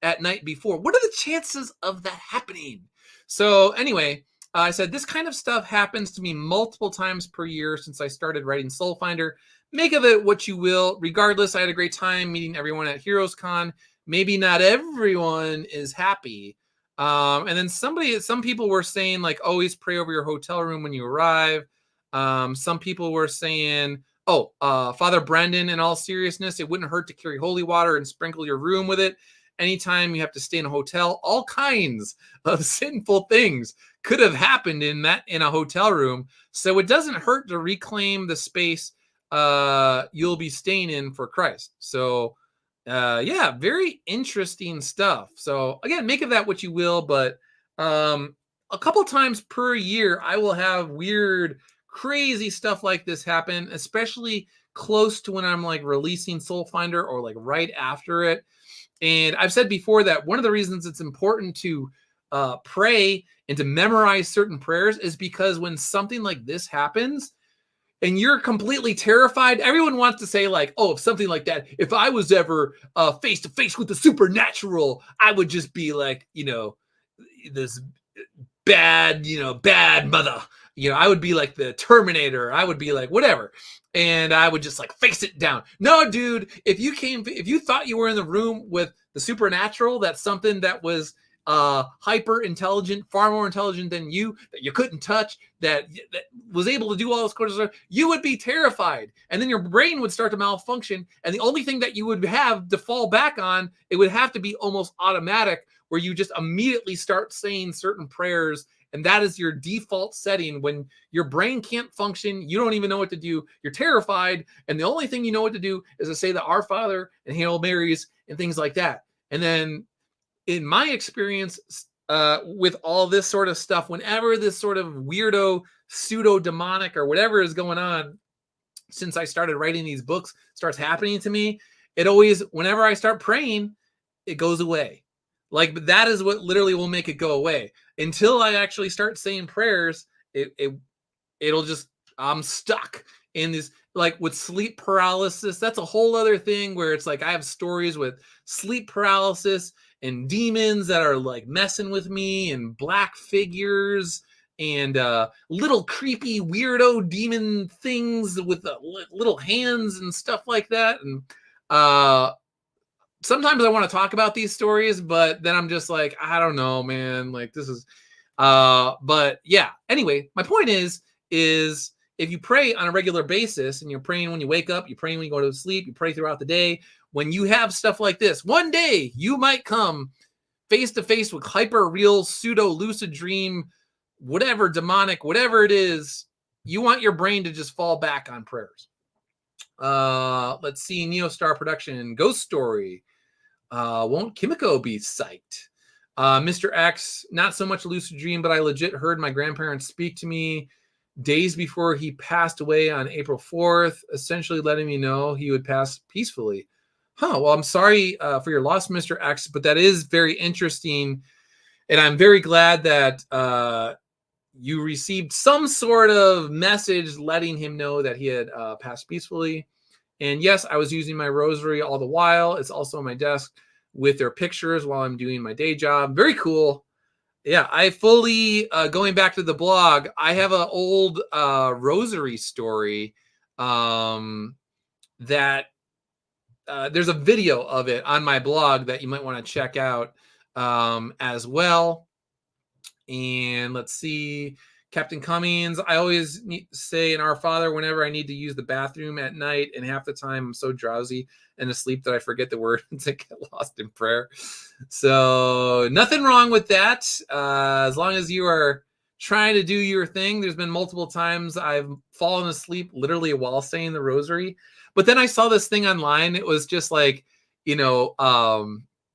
at night before. What are the chances of that happening? So anyway, I said this kind of stuff happens to me multiple times per year since I started writing Soulfinder. Make of it what you will. Regardless, I had a great time meeting everyone at Heroes Con. Maybe not everyone is happy. And then some people were saying like, always pray over your hotel room when you arrive. Some people were saying, Father Brendan, in all seriousness, it wouldn't hurt to carry holy water and sprinkle your room with it. Anytime you have to stay in a hotel, all kinds of sinful things could have happened in a hotel room. So it doesn't hurt to reclaim the space you'll be staying in for Christ. So yeah, very interesting stuff. So again, make of that what you will, but a couple times per year I will have weird, crazy stuff like this happen, especially close to when I'm like releasing Soulfinder or like right after it. And I've said before that one of the reasons it's important to pray and to memorize certain prayers is because when something like this happens and you're completely terrified, everyone wants to say like, oh, if something like that, if I was ever face to face with the supernatural, I would just be like, this bad mother. I would be like the Terminator. I would be like whatever. And I would just like face it down. No, dude, if you thought you were in the room with the supernatural, that's something that was hyper intelligent, far more intelligent than you, that you couldn't touch, that was able to do all this stuff, you would be terrified. And then your brain would start to malfunction. And the only thing that you would have to fall back on, it would have to be almost automatic, where you just immediately start saying certain prayers. And that is your default setting when your brain can't function. You don't even know what to do. You're terrified. And the only thing you know what to do is to say the Our Father and Hail Marys and things like that. And then in my experience with all this sort of stuff, whenever this sort of weirdo, pseudo demonic or whatever is going on, since I started writing these books, starts happening to me, it always, whenever I start praying, it goes away. Like that is what literally will make it go away. Until I actually start saying prayers, it'll just, I'm stuck And this, like with sleep paralysis, that's a whole other thing where it's like I have stories with sleep paralysis and demons that are like messing with me and black figures and little creepy weirdo demon things with little hands and stuff like that. And uh, sometimes I want to talk about these stories, but then I'm just like, I don't know, man. Like this is but yeah. Anyway, my point is if you pray on a regular basis and you're praying when you wake up, you're praying when you go to sleep, you pray throughout the day, when you have stuff like this, one day you might come face to face with hyper real pseudo lucid dream, whatever demonic, whatever it is, you want your brain to just fall back on prayers. Let's see, Neostar Production, Ghost Story. Won't Kimiko be psyched? Mr. X, not so much lucid dream, but I legit heard my grandparents speak to me days before he passed away on April 4th, essentially letting me know he would pass peacefully. Huh, well, I'm sorry for your loss, Mr. X, but that is very interesting. And I'm very glad that you received some sort of message letting him know that he had passed peacefully. And yes, I was using my rosary all the while. It's also on my desk with their pictures while I'm doing my day job. Very cool. Yeah, I fully, going back to the blog, I have an old rosary story that there's a video of it on my blog that you might want to check out as well. And let's see, Captain Cummings, I always say in Our Father whenever I need to use the bathroom at night, and half the time I'm so drowsy and asleep that I forget the words and get lost in prayer. So nothing wrong with that. As long as you are trying to do your thing. There's been multiple times I've fallen asleep literally while saying the rosary. But then I saw this thing online. It was just like,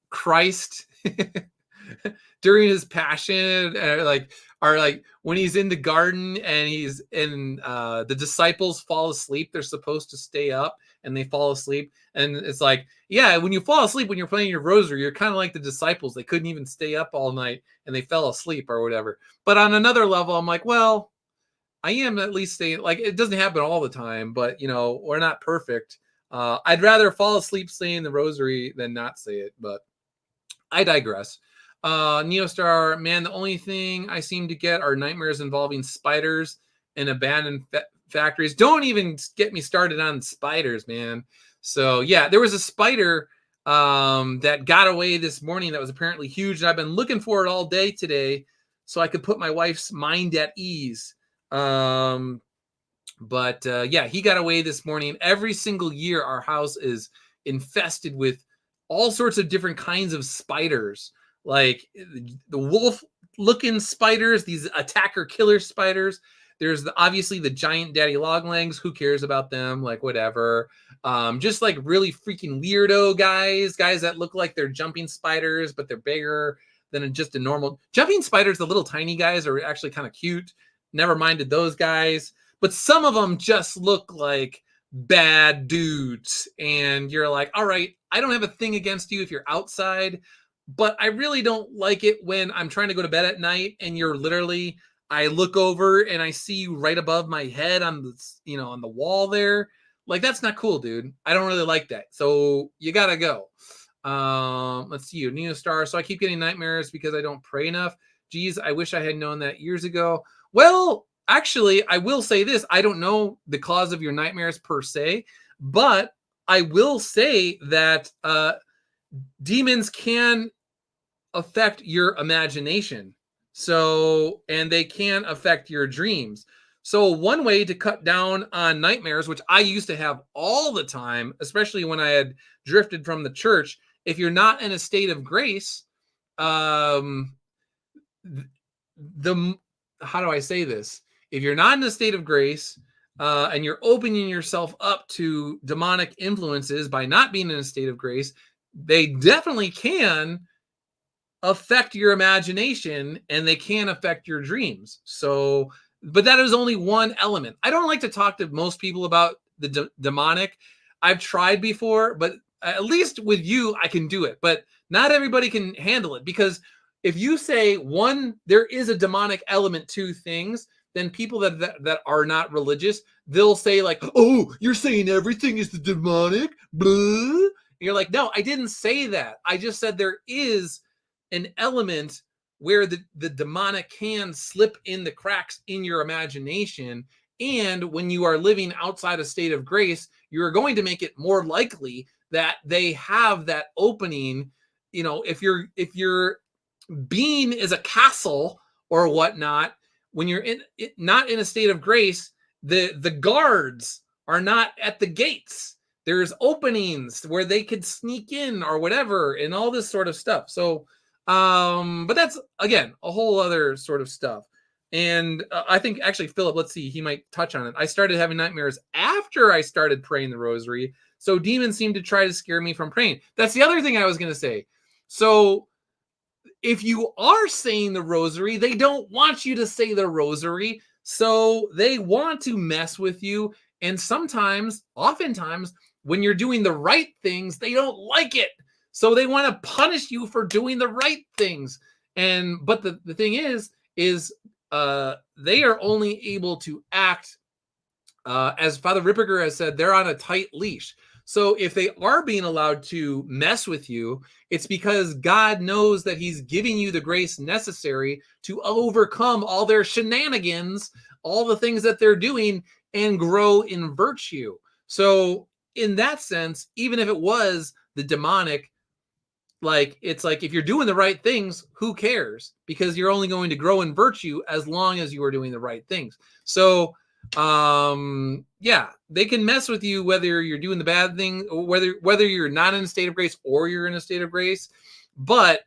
Christ during his passion, like when he's in the garden and the disciples fall asleep, they're supposed to stay up and they fall asleep. And it's like, yeah, when you fall asleep when you're playing your rosary, you're kind of like the disciples. They couldn't even stay up all night and they fell asleep or whatever. But on another level, I'm like, well, I am at least staying. Like, it doesn't happen all the time, but we're not perfect. I'd rather fall asleep saying the rosary than not say it, but I digress. Neostar, man, the only thing I seem to get are nightmares involving spiders and abandoned factories. Don't even get me started on spiders, man. So yeah, there was a spider that got away this morning that was apparently huge, and I've been looking for it all day today so I could put my wife's mind at ease. Yeah, he got away this morning. Every single year, our house is infested with all sorts of different kinds of spiders, like the wolf-looking spiders, these attacker-killer spiders. There's obviously the giant daddy longlegs. Who cares about them? Like, whatever. Just like really freaking weirdo guys that look like they're jumping spiders, but they're bigger than just a normal jumping spiders. The little tiny guys are actually kind of cute. Never minded those guys. But some of them just look like bad dudes. And you're like, all right, I don't have a thing against you if you're outside, but I really don't like it when I'm trying to go to bed at night and you're literally, I look over and I see you right above my head on the, on the wall there. Like, that's not cool, dude. I don't really like that. So you gotta go. Let's see you, Neostar. So I keep getting nightmares because I don't pray enough. Geez, I wish I had known that years ago. Well, actually, I will say this. I don't know the cause of your nightmares per se, but I will say that demons can affect your imagination. So, and they can affect your dreams. So one way to cut down on nightmares, which I used to have all the time, especially when I had drifted from the church, if you're not in a state of grace, how do I say this? If you're not in a state of grace and you're opening yourself up to demonic influences by not being in a state of grace, they definitely can affect your imagination and they can affect your dreams. So, but that is only one element. I don't like to talk to most people about the demonic. I've tried before, but at least with you, I can do it. But not everybody can handle it, because if you say there is a demonic element to things, then people that are not religious, they'll say like, oh, you're saying everything is the demonic, blah. And you're like, no, I didn't say that. I just said there is an element where the demonic can slip in the cracks in your imagination. And when you are living outside a state of grace, you're going to make it more likely that they have that opening. You know, if your being is a castle or whatnot, when you're not in a state of grace, the guards are not at the gates. There's openings where they could sneak in or whatever, and all this sort of stuff. So, but that's again a whole other sort of stuff. And I think actually Philip, let's see, he might touch on it. I started having nightmares after I started praying the rosary. So demons seem to try to scare me from praying. That's the other thing I was going to say. So if you are saying the rosary, they don't want you to say the rosary. So they want to mess with you. And sometimes, oftentimes, when you're doing the right things, they don't like it. So they want to punish you for doing the right things. But the thing is they are only able to act, as Father Ripperger has said, they're on a tight leash. So if they are being allowed to mess with you, it's because God knows that he's giving you the grace necessary to overcome all their shenanigans, all the things that they're doing, and grow in virtue. So in that sense, even if it was the demonic, like, it's like, if you're doing the right things, who cares? Because you're only going to grow in virtue as long as you are doing the right things. So yeah, they can mess with you whether you're doing the bad thing or whether you're not in a state of grace or you're in a state of grace. But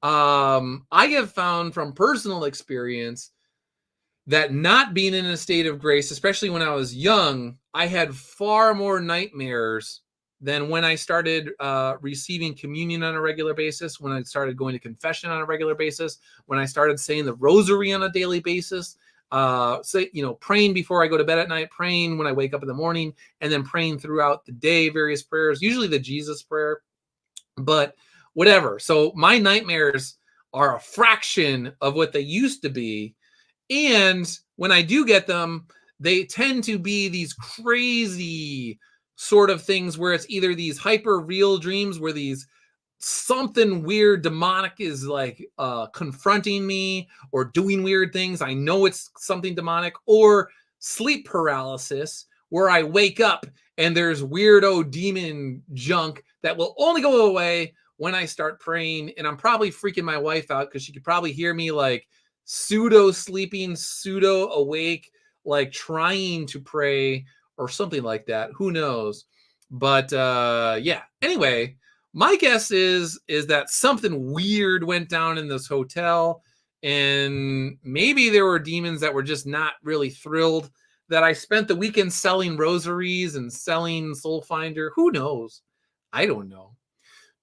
I have found from personal experience that not being in a state of grace, especially when I was young, I had far more nightmares than when I started receiving communion on a regular basis, when I started going to confession on a regular basis, when I started saying the rosary on a daily basis, praying before I go to bed at night, praying when I wake up in the morning, and then praying throughout the day, various prayers, usually the Jesus prayer, but whatever. So my nightmares are a fraction of what they used to be. And when I do get them, they tend to be these crazy sort of things where it's either these hyper real dreams where these something weird demonic is like confronting me or doing weird things. I know it's something demonic, or sleep paralysis where I wake up and there's weirdo demon junk that will only go away when I start praying. And I'm probably freaking my wife out because she could probably hear me like pseudo sleeping, pseudo awake, like trying to pray or something like that. Who knows? But yeah, anyway, my guess is that something weird went down in this hotel, and maybe there were demons that were just not really thrilled that I spent the weekend selling rosaries and selling Soulfinder. Who knows? I don't know.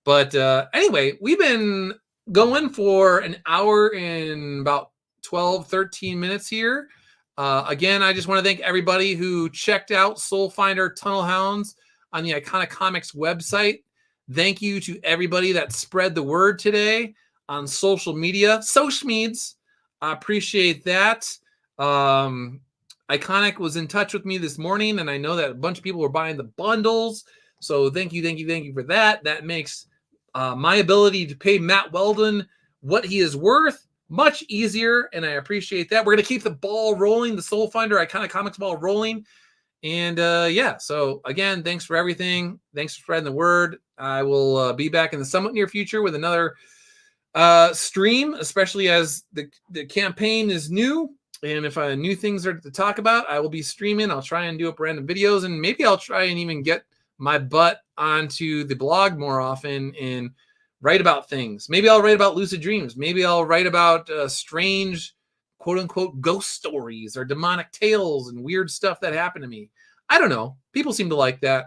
But anyway, we've been going for an hour and about 12, 13 minutes here. Again, I just want to thank everybody who checked out Soulfinder Tunnel Hounds on the Iconic Comics website. Thank you to everybody that spread the word today on social media. Socialmedias, I appreciate that. Iconic was in touch with me this morning, and I know that a bunch of people were buying the bundles. So thank you for that. That makes my ability to pay Matt Weldon what he is worth much easier, and I appreciate that. We're going to keep the ball rolling, the Soulfinder Iconic Comics ball rolling. And yeah, so again, thanks for everything. Thanks for spreading the word. I will be back in the somewhat near future with another stream, especially as the campaign is new. And if new things are to talk about, I will be streaming. I'll try and do up random videos, and maybe I'll try and even get my butt onto the blog more often and write about things. Maybe I'll write about lucid dreams. Maybe I'll write about strange, quote unquote, ghost stories or demonic tales and weird stuff that happened to me. I don't know. People seem to like that.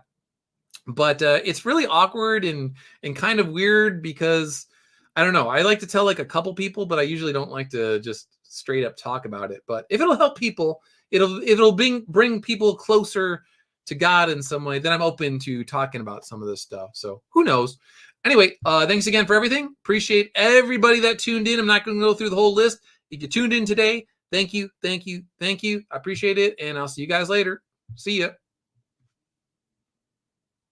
But it's really awkward and kind of weird because, I don't know, I like to tell like a couple people, but I usually don't like to just straight up talk about it. But if it'll help people, it'll bring people closer to God in some way, then I'm open to talking about some of this stuff. So who knows? Anyway, thanks again for everything. Appreciate everybody that tuned in. I'm not going to go through the whole list. If you tuned in today, thank you. I appreciate it, and I'll see you guys later. See ya.